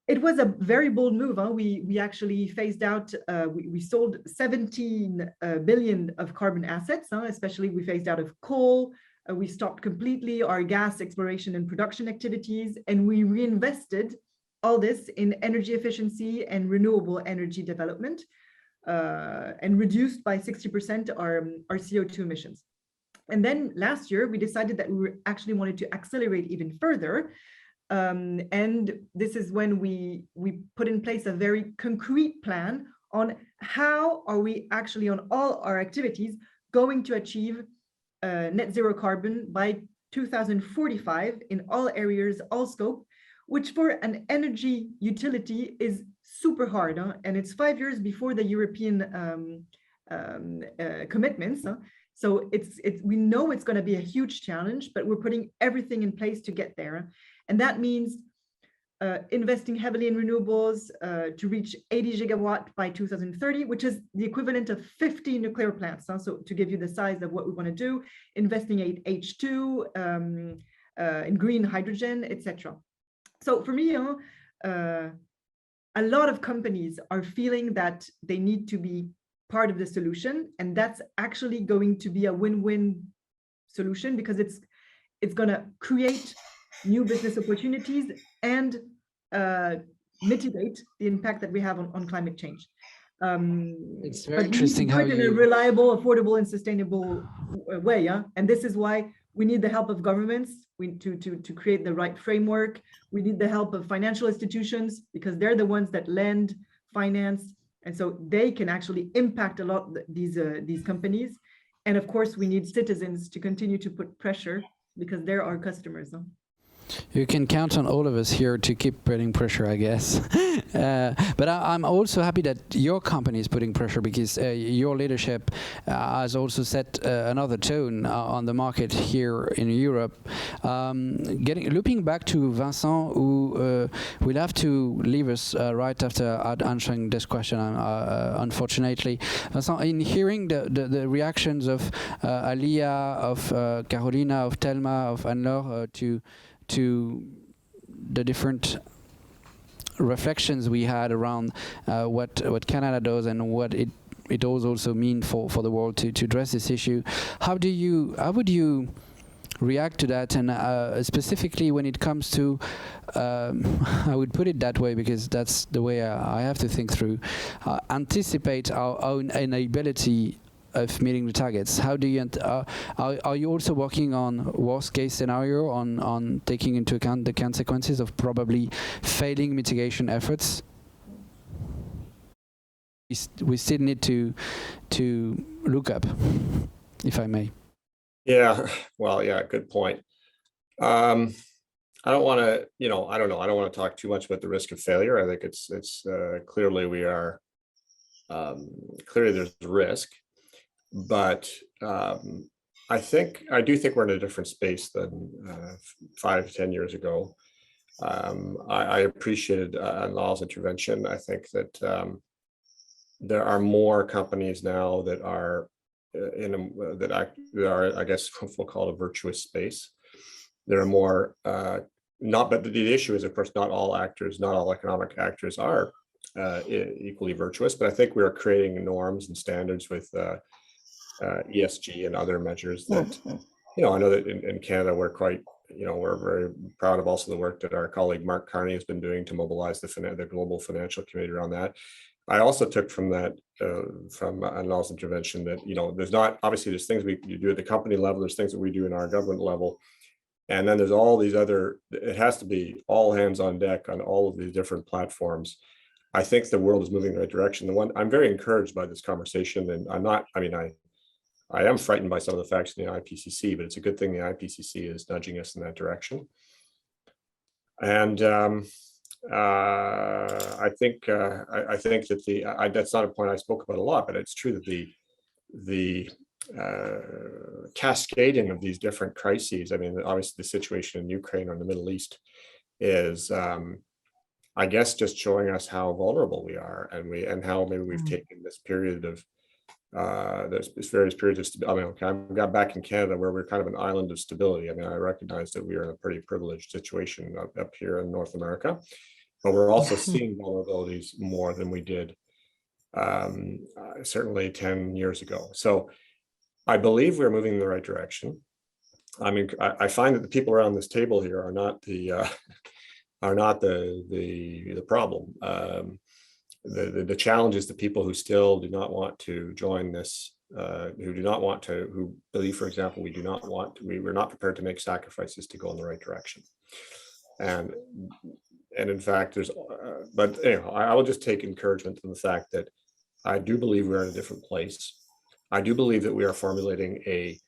It was a very bold move. We actually phased out, we sold 17 billion of carbon assets, especially we phased out of coal. We stopped completely our gas exploration and production activities, and we reinvested all this in energy efficiency and renewable energy development, and reduced by 60% our CO2 emissions. And then last year, we decided that we actually wanted to accelerate even further. And this is when we put in place a very concrete plan on how are we actually on all our activities going to achieve net zero carbon by 2045 in all areas, all scope, which for an energy utility is super hard, and it's 5 years before the European commitments. So we know it's going to be a huge challenge, but we're putting everything in place to get there. And that means investing heavily in renewables to reach 80 gigawatt by 2030, which is the equivalent of 50 nuclear plants. So to give you the size of what we want to do, investing in H2, in green hydrogen, etc. So for me, a lot of companies are feeling that they need to be part of the solution, and that's actually going to be a win-win solution, because it's going to create new business opportunities and mitigate the impact that we have on climate change. It's very interesting how in a reliable, affordable, and sustainable way. And this is why we need the help of governments. We to create the right framework. We need the help of financial institutions, because they're the ones that lend, finance, and so they can actually impact a lot these companies. And of course, we need citizens to continue to put pressure, because they're our customers. You can count on all of us here to keep putting pressure, I guess. But I'm also happy that your company is putting pressure, because your leadership has also set another tone on the market here in Europe. Looping back to Vincent, who will have to leave us right after answering this question, unfortunately. Vincent, in hearing the reactions of Alia, of Carolina, of Thelma, of Anne-Laure to the different reflections we had around what Canada does and what it does also mean for the world to address this issue, how would you react to that? And specifically when it comes to, I would put it that way because that's the way I have to think through, anticipate our own inability of meeting the targets. How do you, are you also working on worst case scenario, on taking into account the consequences of probably failing mitigation efforts? We still need to look up, if I may. Yeah, well, yeah, good point. I don't want to, I don't want to talk too much about the risk of failure. I think it's clearly we are, clearly there's risk. but I do think we're in a different space than 5 to 10 years ago. I appreciated Anne-Laure's intervention. I think that there are more companies now that are I guess we'll call it a virtuous space. There are more, but the issue is, of course, not all economic actors are equally virtuous, but I think we are creating norms and standards with ESG and other measures that, I know that in Canada, we're very proud of also the work that our colleague Mark Carney has been doing to mobilize the global financial community around that. I also took from that, from Anne-Laure's intervention that, there's things you do at the company level, there's things that we do in our government level. And then there's all these it has to be all hands on deck on all of these different platforms. I think the world is moving in the right direction. I'm very encouraged by this conversation, and I am frightened by some of the facts in the IPCC, but it's a good thing the IPCC is nudging us in that direction. And I think that that's not a point I spoke about a lot, but it's true that the cascading of these different crises. Obviously the situation in Ukraine or in the Middle East is, I guess, just showing us how vulnerable we are, and how maybe we've taken this period of there's various periods of stability. I got back in Canada where we're kind of an island of stability. I recognize that we are in a pretty privileged situation up here in North America, but we're also seeing vulnerabilities more than we did certainly 10 years ago. So I believe we're moving in the right direction. I find that the people around this table here are not the problem. The challenge is the people who still do not want to join this, who believe, for example, we're not prepared to make sacrifices to go in the right direction. And in fact, but anyhow, I will just take encouragement from the fact that I do believe we're in a different place. I do believe that we are formulating a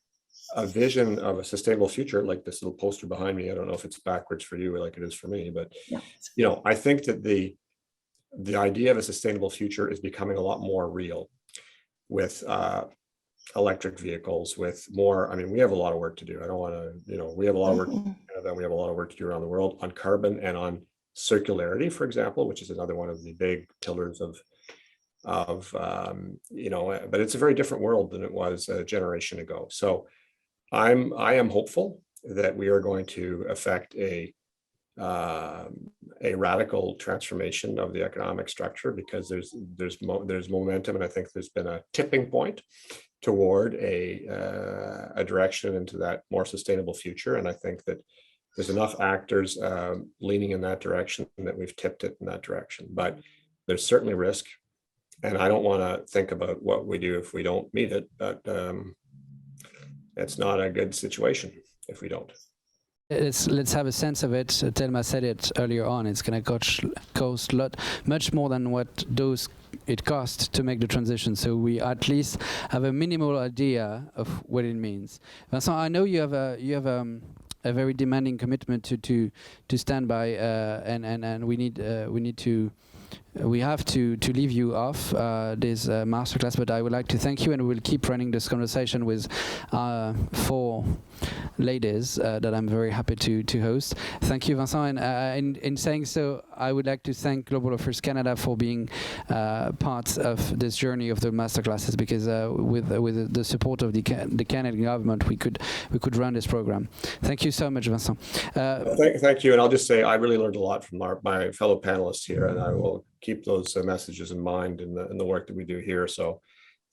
vision of a sustainable future, like this little poster behind me. I don't know if it's backwards for you or like it is for me, but I think that the idea of a sustainable future is becoming a lot more real with electric vehicles, with more. We have a lot of work to do. I don't want to, we have a lot of work to do in Canada, we have a lot of work to do around the world on carbon and on circularity, for example, which is another one of the big pillars of but it's a very different world than it was a generation ago. So I am hopeful that we are going to affect a radical transformation of the economic structure, because there's momentum, and I think there's been a tipping point toward a direction into that more sustainable future. And I think that there's enough actors leaning in that direction that we've tipped it in that direction. But there's certainly risk, and I don't want to think about what we do if we don't meet it, but it's not a good situation if we don't. Let's have a sense of it. Thelma said it earlier on. It's going to cost much more than what it costs to make the transition. So we at least have a minimal idea of what it means. Vincent, I know you have a very demanding commitment to stand by, and we have to leave you off this masterclass, but I would like to thank you, and we'll keep running this conversation with 4 ladies that I'm very happy to host. Thank you, Vincent, and in saying so, I would like to thank Global Offers Canada for being part of this journey of the masterclasses, because with the support of the Canadian government, we could run this program. Thank you so much, Vincent. Thank you, and I'll just say I really learned a lot from my fellow panelists here, and I will keep those messages in mind in the work that we do here. So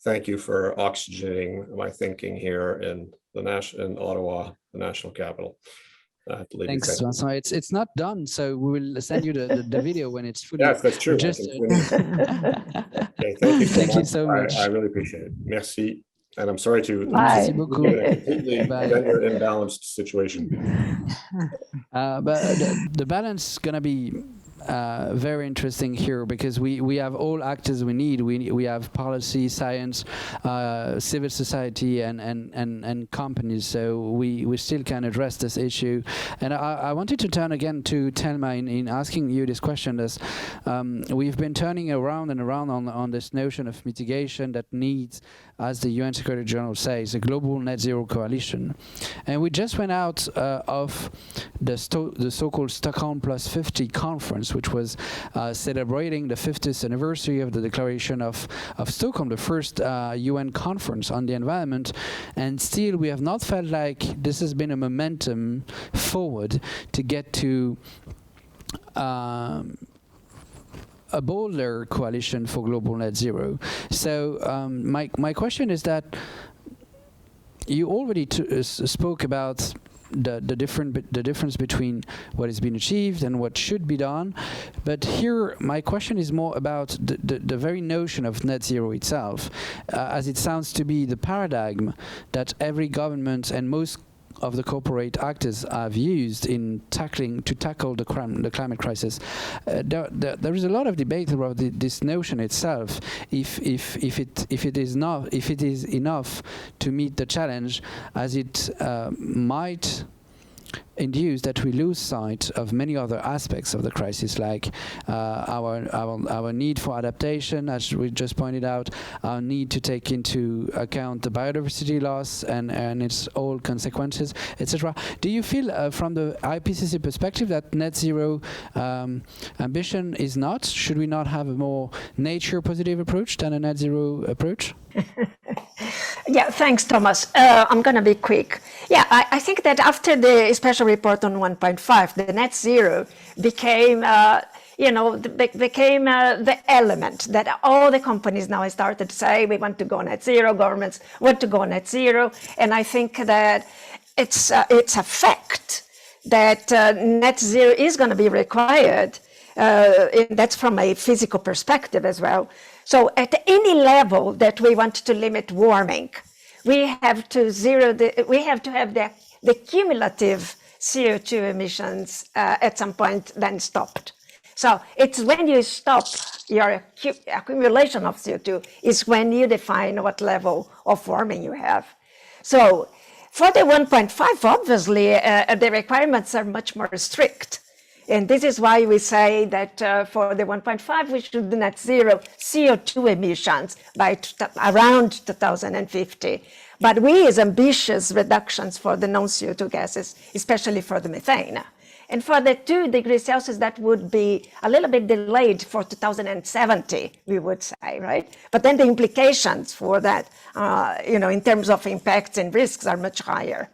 thank you for oxygenating my thinking here in Ottawa, the national capital. Thanks, Vincent. It's not done, so we will send you the video when it's fully. Yes, that's true. Just okay, thank you so thank much. you so much. I really appreciate it. Merci. And I'm sorry to Merci beaucoup. a completely gender imbalanced situation. But the balance is gonna be very interesting here, because we have all actors we need. We have policy, science, civil society, and companies. So we still can address this issue. And I wanted to turn again to Thelma in asking you this question. As we've been turning around and around on this notion of mitigation that needs, as the UN Secretary General says, a global net zero coalition. And we just went out of the so-called Stockholm Plus 50 conference, which was celebrating the 50th anniversary of the Declaration of Stockholm, the first UN conference on the environment. And still we have not felt like this has been a momentum forward to get to a bolder coalition for global net zero. So my question is that you already spoke about the difference between what has been achieved and what should be done, but here my question is more about the very notion of net zero itself, as it sounds to be the paradigm that every government and most of the corporate actors have used in tackle the climate crisis. There is a lot of debate about this notion itself. If it is enough to meet the challenge, as it might induce that we lose sight of many other aspects of the crisis, like our need for adaptation, as we just pointed out, our need to take into account the biodiversity loss and its all consequences, etc. Do you feel from the IPCC perspective that net zero ambition is not? Should we not have a more nature positive approach than a net zero approach? Yeah, thanks, Thomas. I'm going to be quick. Yeah, I think that after the special report on 1.5, the net zero became, the element that all the companies now started to say, we want to go net zero, governments want to go net zero. And I think that it's a fact that net zero is going to be required. That's from a physical perspective as well. So at any level that we want to limit warming, we have to have the cumulative CO2 emissions at some point then stopped. So it's when you stop your accumulation of CO2 is when you define what level of warming you have. So for the 1.5, obviously, the requirements are much more strict. And this is why we say that for the 1.5, we should do net zero CO2 emissions by around 2050. But we is ambitious reductions for the non-CO2 gases, especially for the methane. And for the 2 degrees Celsius, that would be a little bit delayed for 2070, we would say, right? But then the implications for that, in terms of impacts and risks are much higher.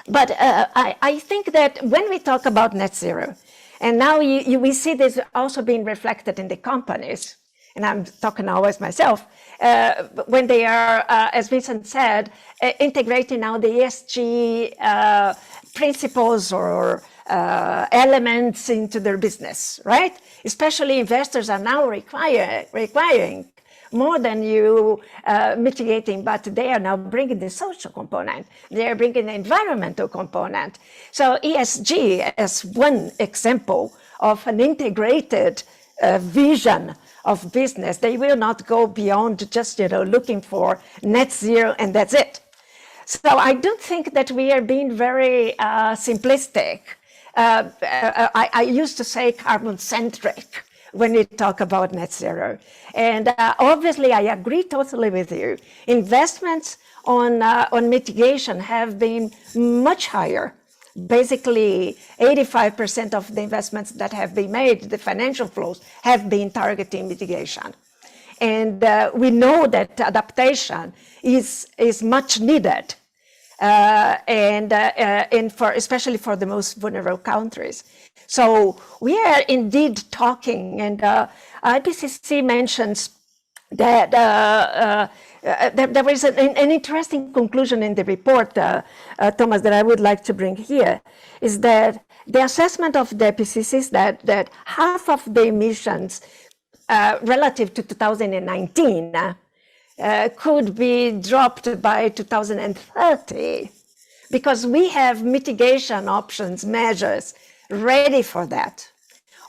But I think that when we talk about net zero, and now we see this also being reflected in the companies, and I'm talking now as myself, when they are, as Vincent said, integrating now the ESG principles or elements into their business, right? Especially investors are now requiring more than you mitigating, but they are now bringing the social component. They are bringing the environmental component. So ESG as one example of an integrated vision of business. They will not go beyond just, looking for net zero and that's it. So I don't think that we are being very simplistic. I used to say carbon-centric when we talk about net zero. And obviously, I agree totally with you. Investments on mitigation have been much higher. Basically, 85% of the investments that have been made, the financial flows, have been targeting mitigation. And we know that adaptation is much needed, especially for the most vulnerable countries. So we are indeed talking, and IPCC mentions that there is an interesting conclusion in the report, Thomas, that I would like to bring here, is that the assessment of the IPCC is that half of the emissions relative to 2019 could be dropped by 2030, because we have mitigation options, measures ready for that.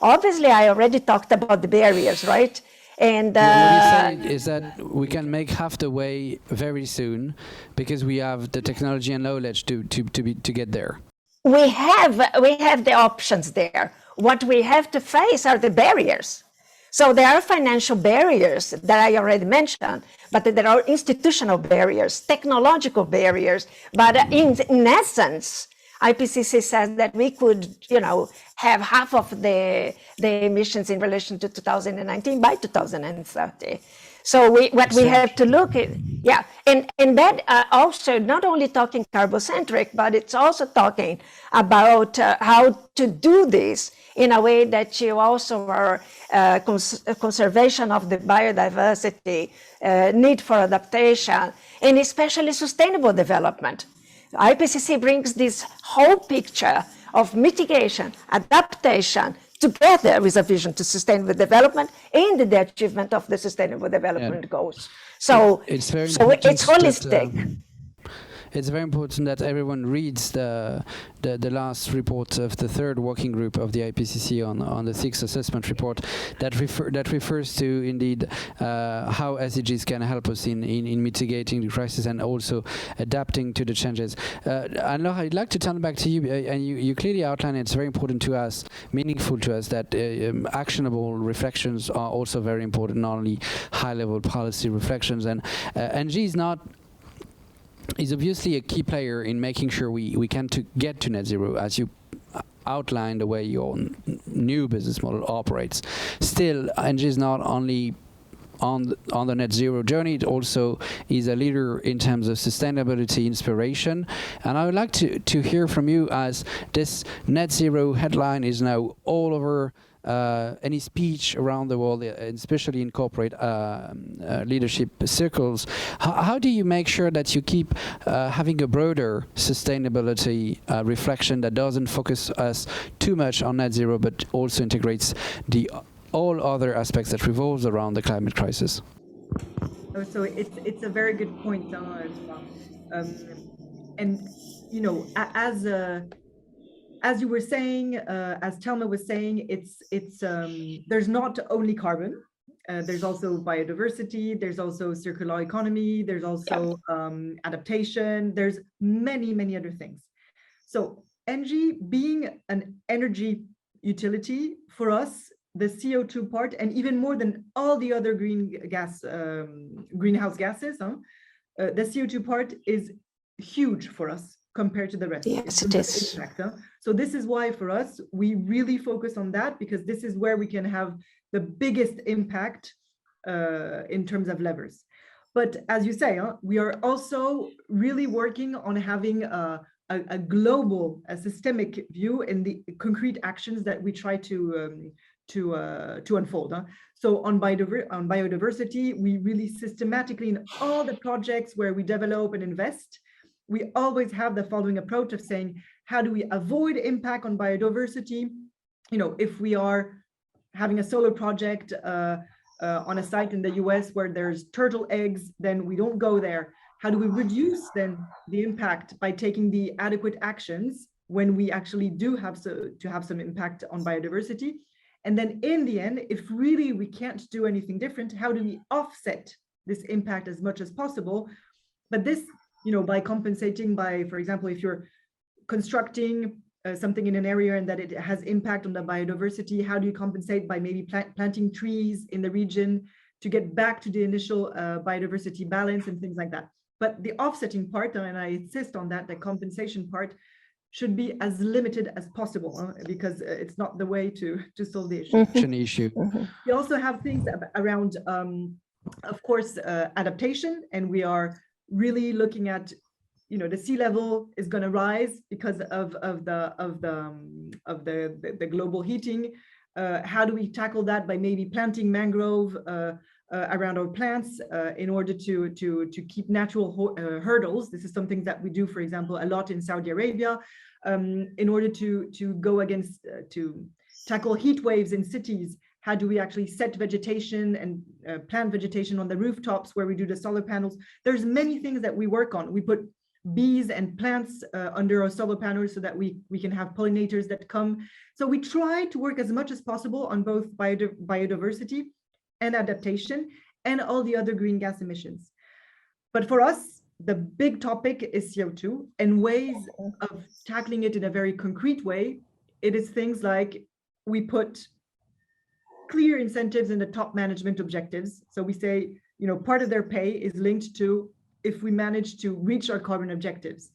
Obviously, I already talked about the barriers, right? And what you say is that we can make half the way very soon because we have the technology and knowledge to get there. We have the options there. What we have to face are the barriers. So there are financial barriers that I already mentioned, but there are institutional barriers, technological barriers. But in essence, IPCC says that we could, have half of the emissions in relation to 2019 by 2030. So what we have to look at, and that also not only talking carbocentric, but it's also talking about how to do this in a way that you also are conservation of the biodiversity, need for adaptation, and especially sustainable development. IPCC brings this whole picture of mitigation, adaptation, together with a vision to sustainable development and the achievement of the sustainable development goals. So it's holistic. It's very important that everyone reads the last report of the third working group of the IPCC on the sixth assessment report that refers to indeed how SDGs can help us in mitigating the crisis and also adapting to the changes. Anne-Laure, I'd like to turn back to you, and you clearly outlined it's very important to us, meaningful to us, that actionable reflections are also very important, not only high-level policy reflections. And ENGIE is obviously a key player in making sure we can get to net zero, as you outlined the way your new business model operates. Still, ENGIE is not only on the net zero journey, it also is a leader in terms of sustainability inspiration. And I would like to hear from you, as this net zero headline is now all over any speech around the world, especially in corporate leadership circles. How do you make sure that you keep having a broader sustainability reflection that doesn't focus us too much on net zero, but also integrates all other aspects that revolves around the climate crisis? So it's a very good point, and as you were saying, as Thelma was saying, it's there's not only carbon, there's also biodiversity, there's also circular economy, there's also adaptation, there's many other things. So ENGIE being an energy utility, for us, the CO2 part, and even more than all the other greenhouse gases, the CO2 part is huge for us compared to the rest. Yes, it is. So this is why for us, we really focus on that, because this is where we can have the biggest impact in terms of levers. But as you say, we are also really working on having a global, a systemic view in the concrete actions that we try to unfold. So on biodiversity, we really systematically, in all the projects where we develop and invest, we always have the following approach of saying, how do we avoid impact on biodiversity? If we are having a solar project on a site in the US where there's turtle eggs, then we don't go there. How do we reduce then the impact by taking the adequate actions when we actually do have to have some impact on biodiversity? And then in the end, if really we can't do anything different, how do we offset this impact as much as possible? But this, by compensating by, for example, if you're constructing something in an area and that it has impact on the biodiversity, how do you compensate by maybe planting trees in the region to get back to the initial biodiversity balance and things like that? But the offsetting part, and I insist on that, the compensation part should be as limited as possible, because it's not the way to solve the issue. We also have things around, of course, adaptation, and we are really looking at, the sea level is going to rise because of the global heating. How do we tackle that? By maybe planting mangrove around our plants in order to keep natural hurdles. This is something that we do, for example, a lot in Saudi Arabia, in order to go against, to tackle heat waves in cities. How do we actually set vegetation and plant vegetation on the rooftops where we do the solar panels? There's many things that we work on. We put bees and plants under our solar panels so that we can have pollinators that come. So we try to work as much as possible on both biodiversity and adaptation and all the other green gas emissions. But for us, the big topic is CO2 and ways of tackling it in a very concrete way. It is things like we put clear incentives in the top management objectives. So we say, you know, part of their pay is linked to if we manage to reach our carbon objectives.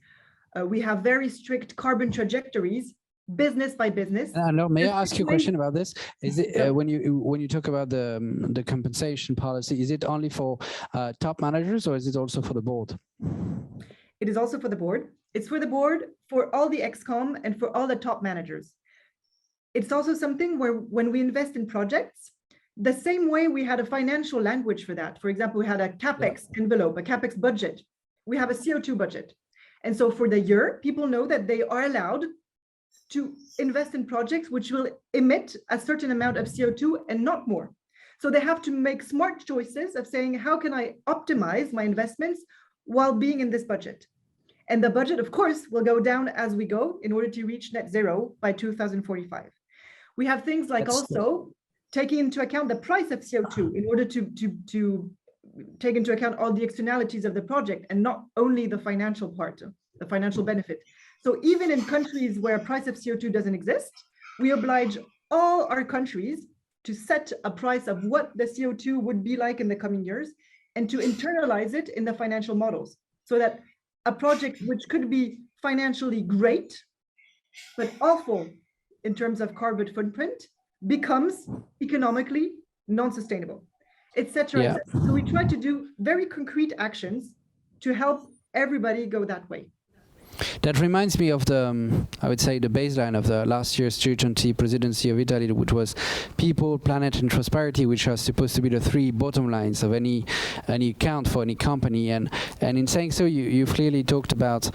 We have very strict carbon trajectories, business by business. No, may I ask you a question about this? Is it when you talk about the compensation policy, is it only for top managers or is it also for the board? It is also for the board. It's for the board, for all the ExCom and for all the top managers. It's also something where when we invest in projects, the same way we had a financial language for that. For example, we had a CapEx envelope, a CapEx budget. We have a CO2 budget. And so for the year, people know that they are allowed to invest in projects which will emit a certain amount of CO2 and not more. So they have to make smart choices of saying, how can I optimize my investments while being in this budget? And the budget, of course, will go down as we go in order to reach net zero by 2045. We have things like also taking into account the price of CO2 in order to take into account all the externalities of the project and not only the financial part, the financial benefit. So even in countries where a price of CO2 doesn't exist, we oblige all our countries to set a price of what the CO2 would be like in the coming years and to internalize it in the financial models so that a project which could be financially great, but awful in terms of carbon footprint becomes economically non-sustainable, etc. Yeah. So we try to do very concrete actions to help everybody go that way. That reminds me of the, I would say, the baseline of the last year's G20 presidency of Italy, which was people, planet, and prosperity, which are supposed to be the three bottom lines of any account for any company. And in saying so, you clearly talked about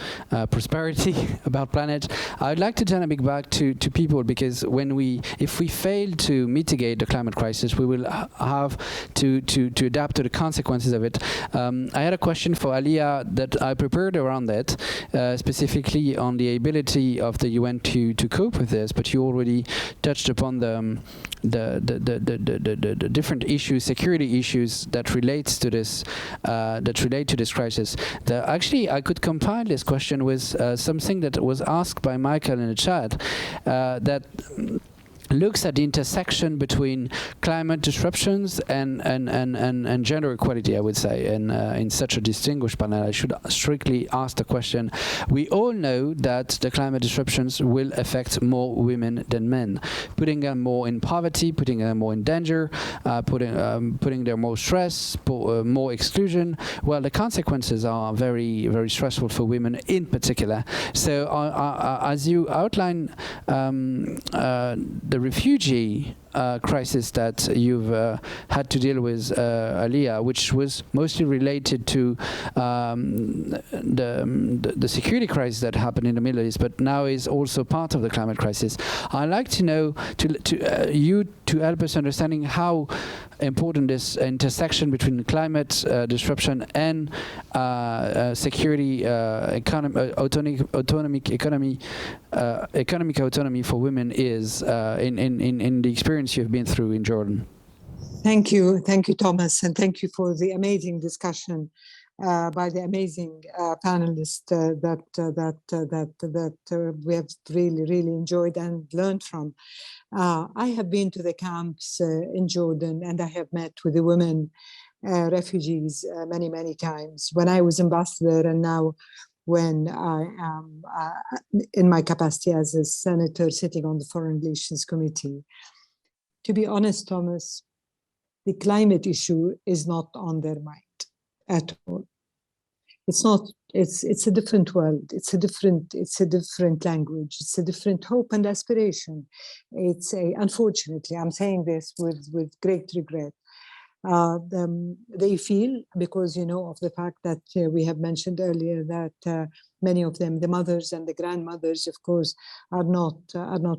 prosperity, about planet. I'd like to turn a bit back to people, because if we fail to mitigate the climate crisis, we will have to adapt to the consequences of it. I had a question for Alia that I prepared around that, specifically on the ability of the UN to cope with this, but you already touched upon the different issues, security issues that relates to this, that relate to this crisis. Actually, I could compile this question with something that was asked by Michael in the chat, that looks at the intersection between climate disruptions and gender equality, I would say. And in such a distinguished panel, I should strictly ask the question. We all know that the climate disruptions will affect more women than men, putting them more in poverty, putting them more in danger, putting them more stress, more exclusion. Well, the consequences are very, very stressful for women in particular. So as you outline the refugee crisis that you've had to deal with, Alia, which was mostly related to the security crisis that happened in the Middle East, but now is also part of the climate crisis. I'd like to know, to help us understanding how important this intersection between climate disruption and security, economic autonomy for women is in the experience you've been through in Jordan. Thank you, Thomas, and thank you for the amazing discussion by the amazing panelists that we have really enjoyed and learned from. I have been to the camps in Jordan, and I have met with the women refugees many times when I was ambassador, and now when I am in my capacity as a senator sitting on the Foreign Relations Committee. To be honest, Thomas, the climate issue is not on their mind at all. It's not. It's a different world. It's a different language. It's a different hope and aspiration. Unfortunately, I'm saying this with great regret. They feel, because of the fact that we have mentioned earlier that many of them, the mothers and the grandmothers, of course, are not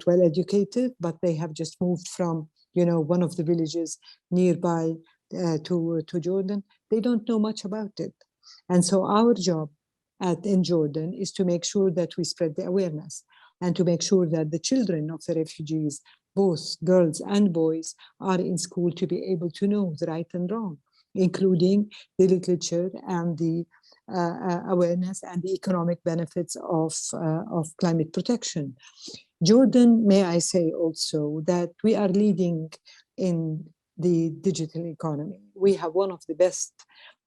well educated, but they have just moved from one of the villages nearby to Jordan. They don't know much about it, and so our job in Jordan is to make sure that we spread the awareness and to make sure that the children of the refugees, both girls and boys, are in school to be able to know the right and wrong, including the literature and the awareness and the economic benefits of climate protection. Jordan, may I say also that we are leading in the digital economy. We have one of the best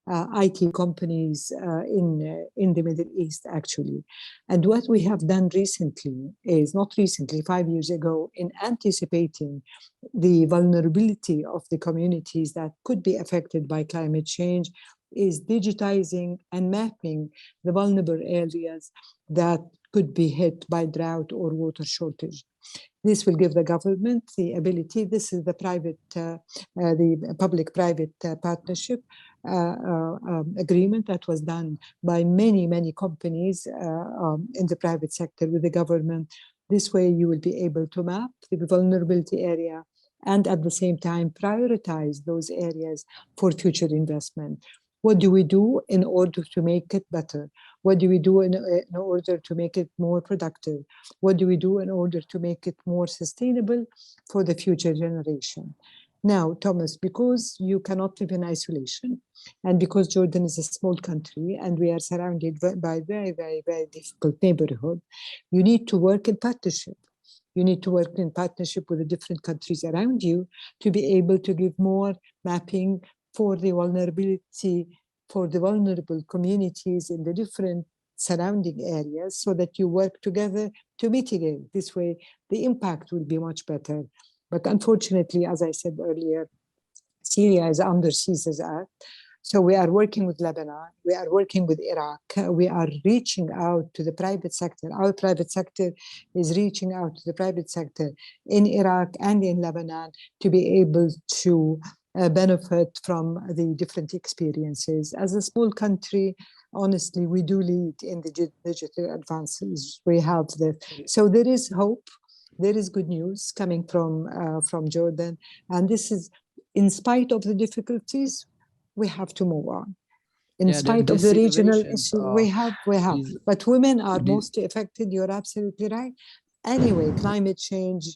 IT companies in the Middle East, actually. And what we have done recently is, not recently, 5 years ago, in anticipating the vulnerability of the communities that could be affected by climate change, is digitizing and mapping the vulnerable areas that could be hit by drought or water shortage. This will give the government the ability. This is the the public-private partnership agreement that was done by many companies in the private sector with the government. This way you will be able to map the vulnerability area and at the same time prioritize those areas for future investment. What do we do in order to make it better? What do we do in order to make it more productive? What do we do in order to make it more sustainable for the future generation? Now, Thomas, because you cannot live in isolation, and because Jordan is a small country and we are surrounded by very difficult neighborhood, you need to work in partnership. You need to work in partnership with the different countries around you to be able to give more mapping for the vulnerability, for the vulnerable communities in the different surrounding areas, so that you work together to mitigate. This way, the impact will be much better. But unfortunately, as I said earlier, Syria is under CISA's Act. So we are working with Lebanon, we are working with Iraq, we are reaching out to the private sector. Our private sector is reaching out to the private sector in Iraq and in Lebanon to be able to benefit from the different experiences. As a small country, honestly, we do lead in the digital advances. We have that. So there is hope. There is good news coming from Jordan. And this is, in spite of the difficulties, we have to move on. In spite of the regional issue, we have. But women are mostly affected. You're absolutely right. Anyway, climate change,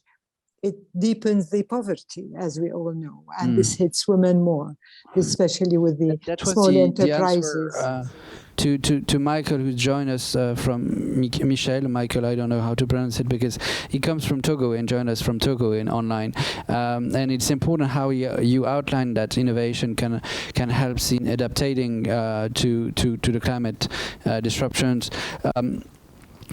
it deepens the poverty, as we all know, and this hits women more, especially with the small enterprises. The answer, to Michael, who joined us from Michael, I don't know how to pronounce it because he comes from Togo and joined us from Togo online. And it's important how you outline that innovation can help in adapting to the climate disruptions.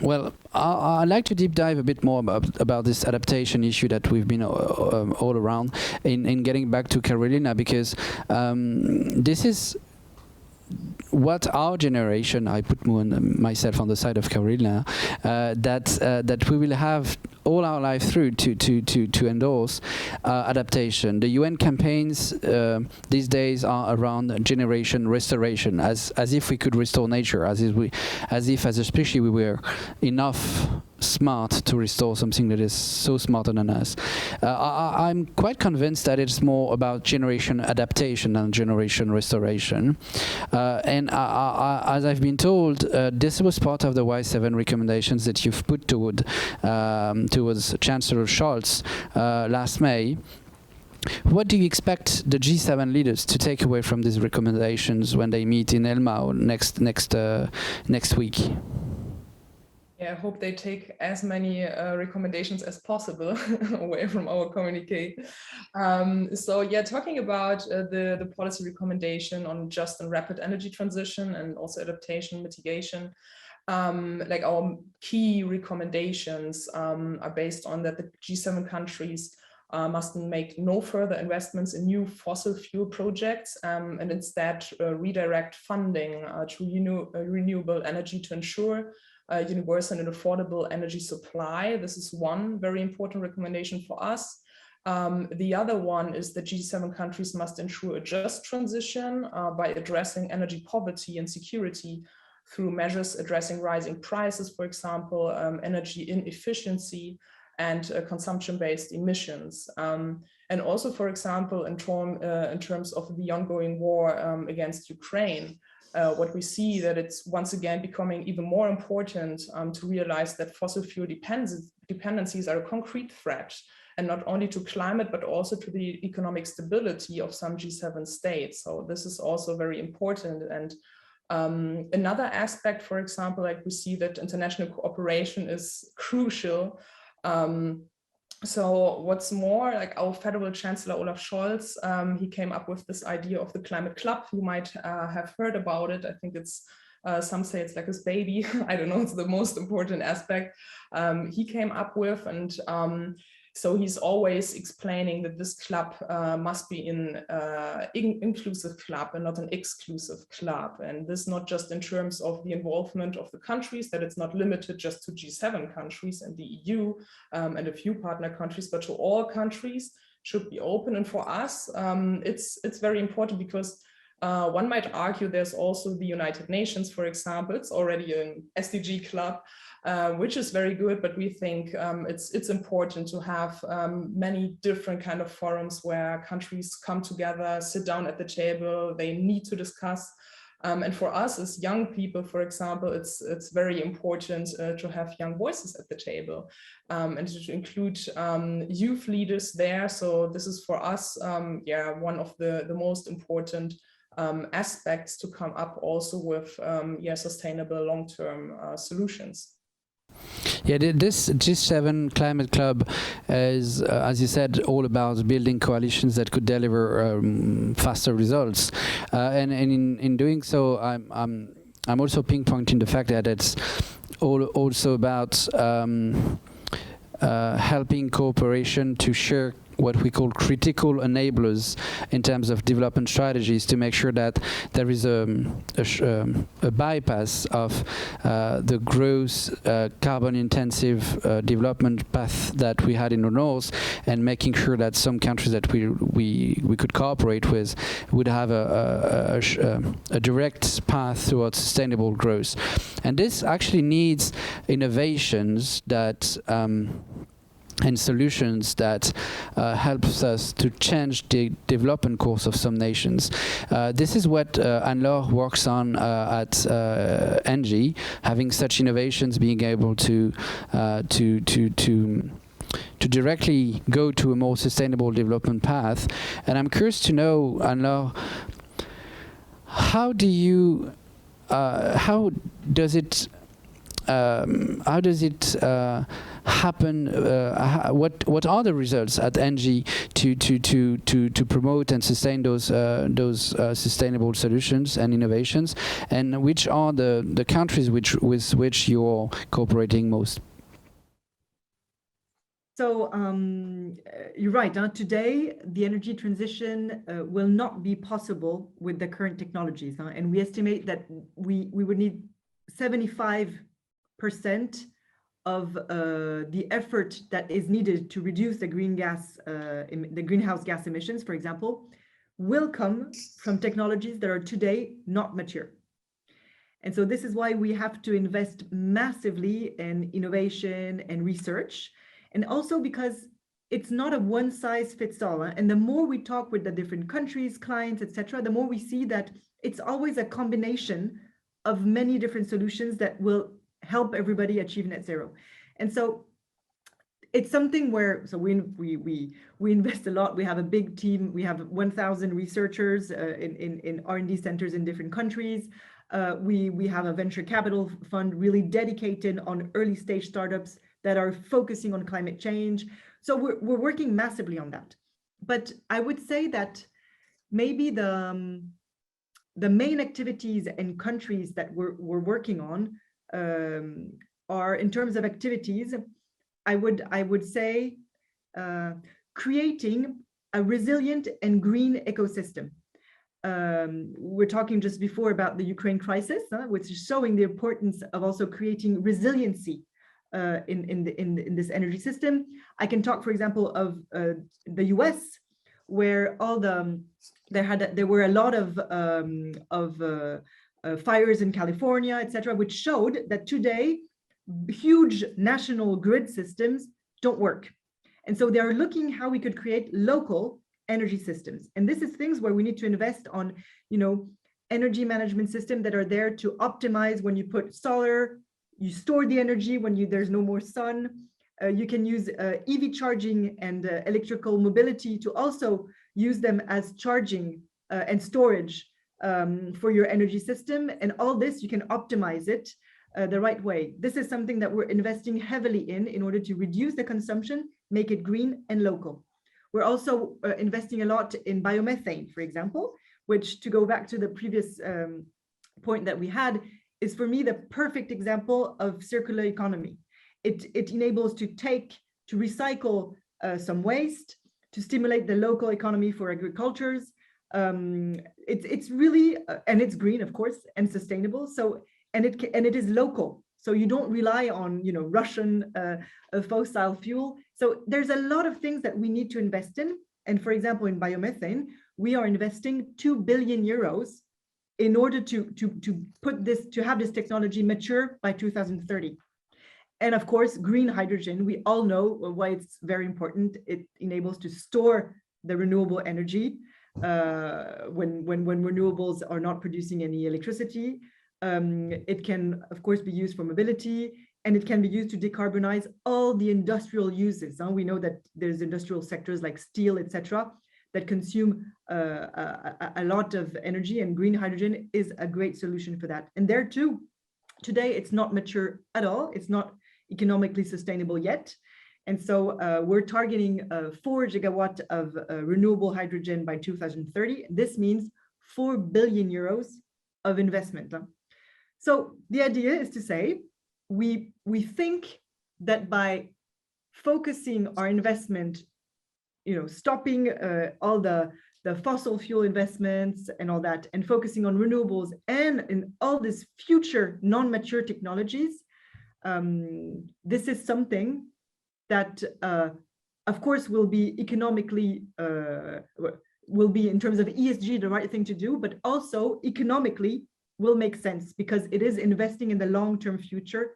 Well, I'd like to deep dive a bit more about this adaptation issue that we've been all around in getting back to Carolina, because this is what our generation, I put myself on the side of Carolina, that we will have all our life through to endorse adaptation. The UN campaigns these days are around generation restoration, as if we could restore nature, as if as a species we were enough smart to restore something that is so smarter than us. I'm quite convinced that it's more about generation adaptation than generation restoration. And as I've been told, this was part of the Y7 recommendations that you've put towards Chancellor Scholz last May. What do you expect the G7 leaders to take away from these recommendations when they meet in Thelma next week? Yeah, I hope they take as many recommendations as possible away from our communique. So yeah, talking about the policy recommendation on just and rapid energy transition and also adaptation mitigation, like our key recommendations are based on that the G7 countries must make no further investments in new fossil fuel projects and instead redirect funding to renewable energy to ensure universal and affordable energy supply. This is one very important recommendation for us. The other one is that G7 countries must ensure a just transition by addressing energy poverty and security through measures addressing rising prices, for example, energy inefficiency and consumption-based emissions. And also, for example, in terms of the ongoing war against Ukraine, what we see that it's once again becoming even more important to realize that fossil fuel dependencies are a concrete threat, and not only to climate, but also to the economic stability of some G7 states. So this is also very important. And another aspect, for example, like we see that international cooperation is crucial. So what's more, like our federal chancellor, Olaf Scholz, he came up with this idea of the climate club. You might have heard about it. I think it's, some say it's like his baby. I don't know, it's the most important aspect he came up with. And so he's always explaining that this club must be an inclusive club and not an exclusive club. And this not just in terms of the involvement of the countries, that it's not limited just to G7 countries and the EU and a few partner countries, but to all countries, should be open. And for us, it's very important because one might argue there's also the United Nations, for example. It's already an SDG club, which is very good, but we think it's important to have many different kind of forums where countries come together, sit down at the table, they need to discuss. And for us as young people, for example, it's very important to have young voices at the table and to include youth leaders there. So this is for us, one of the most important aspects to come up also with sustainable long-term solutions. Yeah, this G7 Climate Club is, as you said, all about building coalitions that could deliver faster results. And in doing so, I'm also pinpointing the fact that it's also about helping cooperation to share what we call critical enablers in terms of development strategies, to make sure that there is a bypass of the gross carbon-intensive development path that we had in the north, and making sure that some countries that we could cooperate with would have a direct path towards sustainable growth. And this actually needs innovations that and solutions that helps us to change the development course of some nations. This is what Anne-Laure works on at ENGIE, having such innovations, being able to directly go to a more sustainable development path. And I'm curious to know, Anne-Laure, how does it happen? What are the results at ENGIE to promote and sustain those sustainable solutions and innovations, and which are the countries with which you're cooperating most? So you're right. Today, the energy transition will not be possible with the current technologies, and we estimate that we would need 75% of the effort that is needed to reduce the greenhouse gas emissions, for example, will come from technologies that are today not mature. And so this is why we have to invest massively in innovation and research, and also because it's not a one-size-fits-all. And the more we talk with the different countries, clients, etc., the more we see that it's always a combination of many different solutions that will help everybody achieve net zero. And so it's something where, so we invest a lot. We have a big team. We have 1,000 researchers in R&D centers in different countries. We have a venture capital fund really dedicated on early stage startups that are focusing on climate change. So we're working massively on that. But I would say that maybe the main activities and countries that we're working on are, in terms of activities, I would say creating a resilient and green ecosystem. We're talking just before about the Ukraine crisis, which is showing the importance of also creating resiliency in this energy system. I can talk, for example, of the US, where there were a lot of fires in California, etc., which showed that today huge national grid systems don't work. And so they are looking how we could create local energy systems. And this is things where we need to invest on, energy management systems that are there to optimize when you put solar, you store the energy when there's no more sun. You can use EV charging and electrical mobility to also use them as charging and storage for your energy system. And all this, you can optimize it the right way. This is something that we're investing heavily in order to reduce the consumption, make it green and local. We're also investing a lot in biomethane, for example, which, to go back to the previous point that we had, is for me the perfect example of circular economy. It enables to recycle some waste, to stimulate the local economy for agricultures. It's really, and it's green, of course, and sustainable. So, and it is local. So you don't rely on, Russian fossil fuel. So there's a lot of things that we need to invest in. And for example, in biomethane, we are investing 2 billion euros in order to have this technology mature by 2030. And of course, green hydrogen, we all know why it's very important. It enables to store the renewable energy when renewables are not producing any electricity. It can, of course, be used for mobility, and it can be used to decarbonize all the industrial uses. We know that there's industrial sectors like steel, etc., that consume a lot of energy, and green hydrogen is a great solution for that. And there too, today it's not mature at all. It's not economically sustainable yet. And so we're targeting 4 gigawatt of renewable hydrogen by 2030. This means 4 billion euros of investment. So the idea is to say, we think that by focusing our investment, stopping all the fossil fuel investments and all that, and focusing on renewables and in all these future non-mature technologies, this is something that, of course, will be economically, will be in terms of ESG the right thing to do, but also economically will make sense because it is investing in the long-term future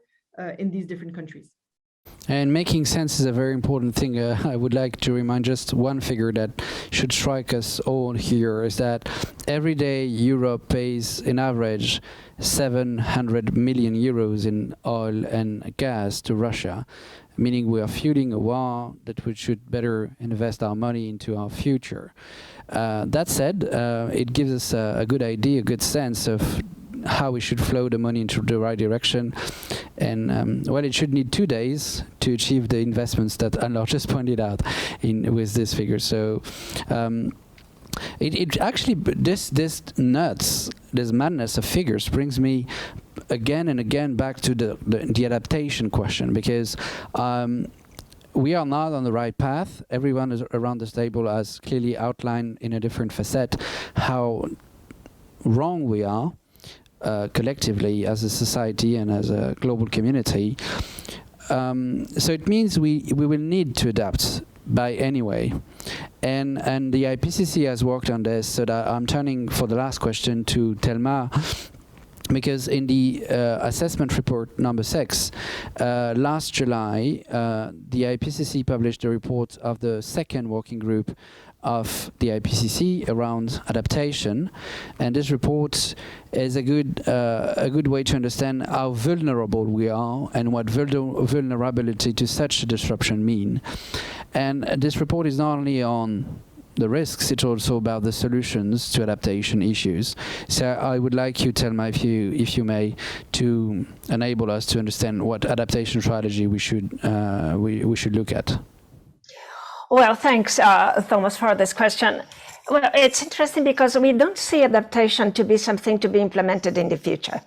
in these different countries. And making sense is a very important thing. I would like to remind just one figure that should strike us all here, is that every day Europe pays in average 700 million euros in oil and gas to Russia, meaning we are fueling a war that we should better invest our money into our future. That said, it gives us a good idea, a good sense of how we should flow the money into the right direction. And well, it should need 2 days to achieve the investments that Anne-Laure just pointed out with this figure. So it actually, this madness of figures brings me again and again back to the adaptation question, because we are not on the right path. Everyone is around this table has clearly outlined in a different facet how wrong we are collectively as a society and as a global community. So it means we will need to adapt by anyway. And the IPCC has worked on this, so that I'm turning for the last question to Thelma, because in the assessment report number 6, last July, the IPCC published a report of the second working group of the IPCC around adaptation, and this report is a good way to understand how vulnerable we are and what vulnerability to such a disruption mean. And this report is not only on the risks, it's also about the solutions to adaptation issues. So I would like you, Thelma, if you may, to enable us to understand what adaptation strategy we should look at. Well, thanks, Thomas, for this question. Well, it's interesting because we don't see adaptation to be something to be implemented in the future,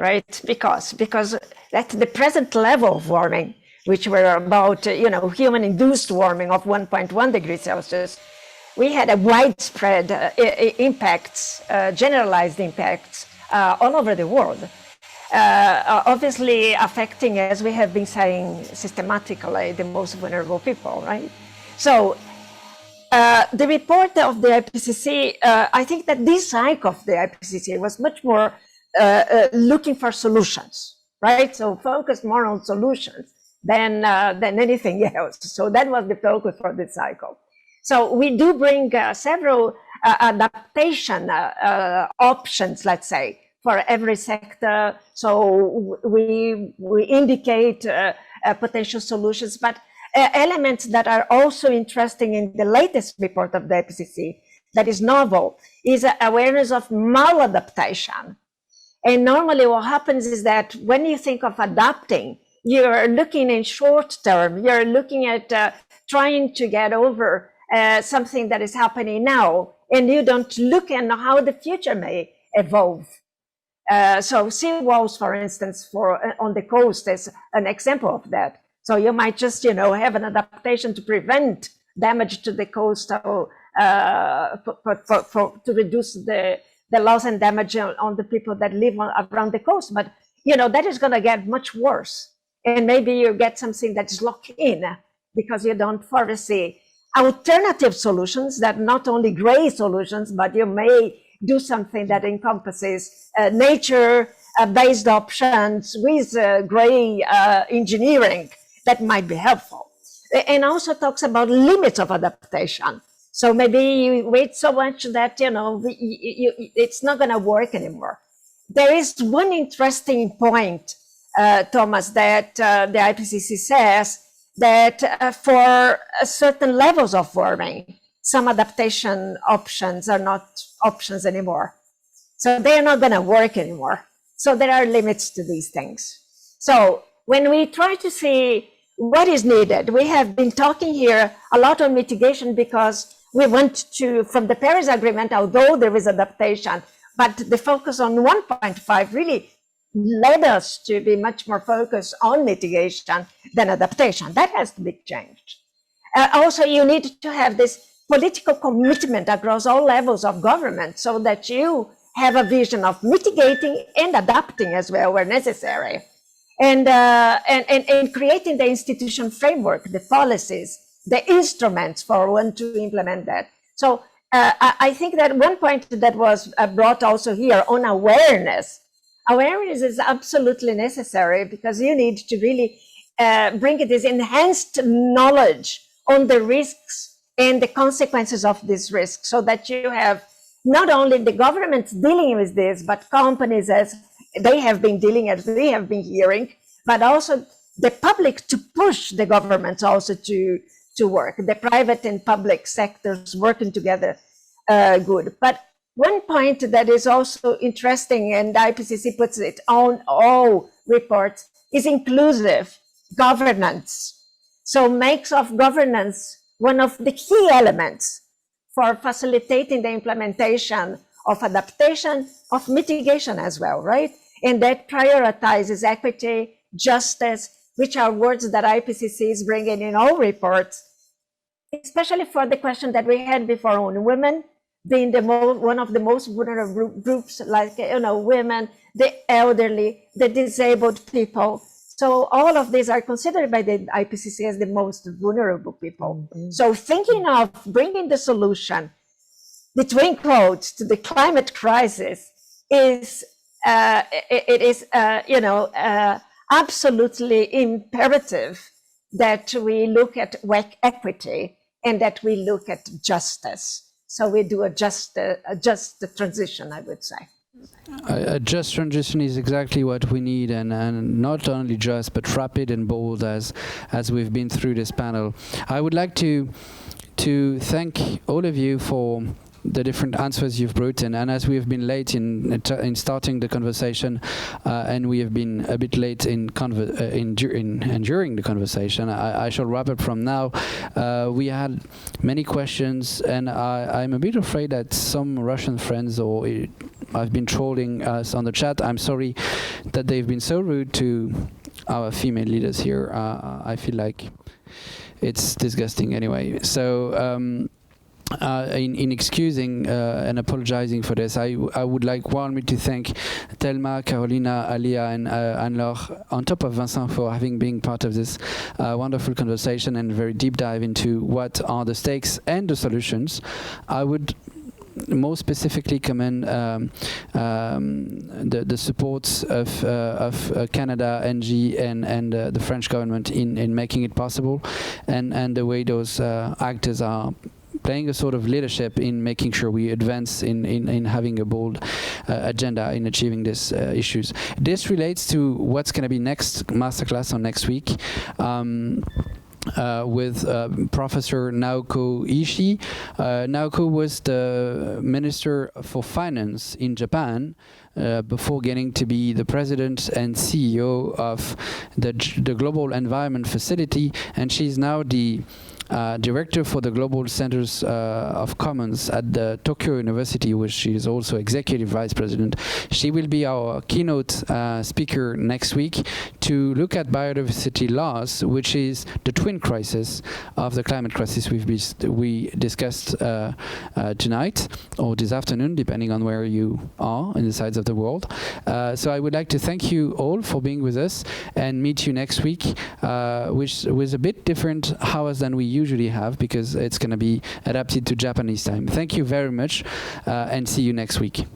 right? Because at the present level of warming, which were about, human-induced warming of 1.1 degrees Celsius, we had a widespread impacts, generalized impacts all over the world. Obviously affecting, as we have been saying, systematically the most vulnerable people, right? So the report of the IPCC, I think that this cycle of the IPCC was much more looking for solutions, right? So focused more on solutions than anything else. So that was the focus for this cycle. So we do bring several adaptation options, let's say, for every sector. So we indicate potential solutions, but elements that are also interesting in the latest report of the IPCC that is novel is awareness of maladaptation. And normally what happens is that when you think of adapting, you're looking in short term, you're looking at trying to get over something that is happening now, and you don't look at how the future may evolve. So sea walls, for instance, on the coast is an example of that. So you might just, have an adaptation to prevent damage to the coast, or to reduce the loss and damage on the people that live around the coast. But, that is going to get much worse. And maybe you get something that's locked in because you don't foresee alternative solutions that not only gray solutions, but you may do something that encompasses nature-based options with gray engineering that might be helpful. And also talks about limits of adaptation. So maybe you wait so much that, it's not going to work anymore. There is one interesting point, Thomas, that the IPCC says that for certain levels of warming, some adaptation options are not options anymore. So they're not going to work anymore. So there are limits to these things. So when we try to see what is needed, we have been talking here a lot on mitigation because we want to, from the Paris Agreement, although there is adaptation, but the focus on 1.5 really led us to be much more focused on mitigation than adaptation. That has to be changed. Also, you need to have this political commitment across all levels of government so that you have a vision of mitigating and adapting as well where necessary. And creating the institution framework, the policies, the instruments for one to implement that. So I think that one point that was brought also here on awareness. Awareness is absolutely necessary because you need to really bring this enhanced knowledge on the risks and the consequences of this risk so that you have not only the governments dealing with this, but companies as they have been dealing, as we have been hearing, but also the public to push the governments also to work, the private and public sectors working together good. But one point that is also interesting, and IPCC puts it on all reports, is inclusive governance. So makes of governance one of the key elements for facilitating the implementation of adaptation, of mitigation as well, right? And that prioritizes equity, justice, which are words that IPCC is bringing in all reports, especially for the question that we had before on women being one of the most vulnerable groups, like, women, the elderly, the disabled people. So all of these are considered by the IPCC as the most vulnerable people. Mm-hmm. So thinking of bringing the solution between quotes to the climate crisis is, absolutely imperative that we look at equity and that we look at justice. So we do a just transition, I would say. A just transition is exactly what we need, and not only just, but rapid and bold, as we've been through this panel. I would like to thank all of you for the different answers you've brought in, and as we have been late in starting the conversation, and we have been a bit late during the conversation, I shall wrap up from now. We had many questions, and I'm a bit afraid that some Russian friends I've been trolling us on the chat. I'm sorry that they've been so rude to our female leaders here. I feel like it's disgusting anyway. So in excusing and apologizing for this, I would like warmly to thank Thelma, Carolina, Alia, and Anne-Laure, on top of Vincent, for having been part of this wonderful conversation and very deep dive into what are the stakes and the solutions. I would more specifically commend the support of Canada, ENGIE, and the French government in making it possible, and the way those actors are playing a sort of leadership in making sure we advance in having a bold agenda in achieving these issues. This relates to what's going to be next masterclass on next week. With Professor Naoko Ishii. Naoko was the Minister for Finance in Japan before getting to be the President and CEO of the Global Environment Facility, and she's now the Director for the Global Centers of Commons at the Tokyo University, which she is also Executive Vice President. She will be our keynote speaker next week to look at biodiversity loss, which is the twin crisis of the climate crisis we discussed tonight or this afternoon, depending on where you are in the sides of the world. So I would like to thank you all for being with us and meet you next week, which was a bit different hours than we usually have, because it's going to be adapted to Japanese time. Thank you very much, and see you next week.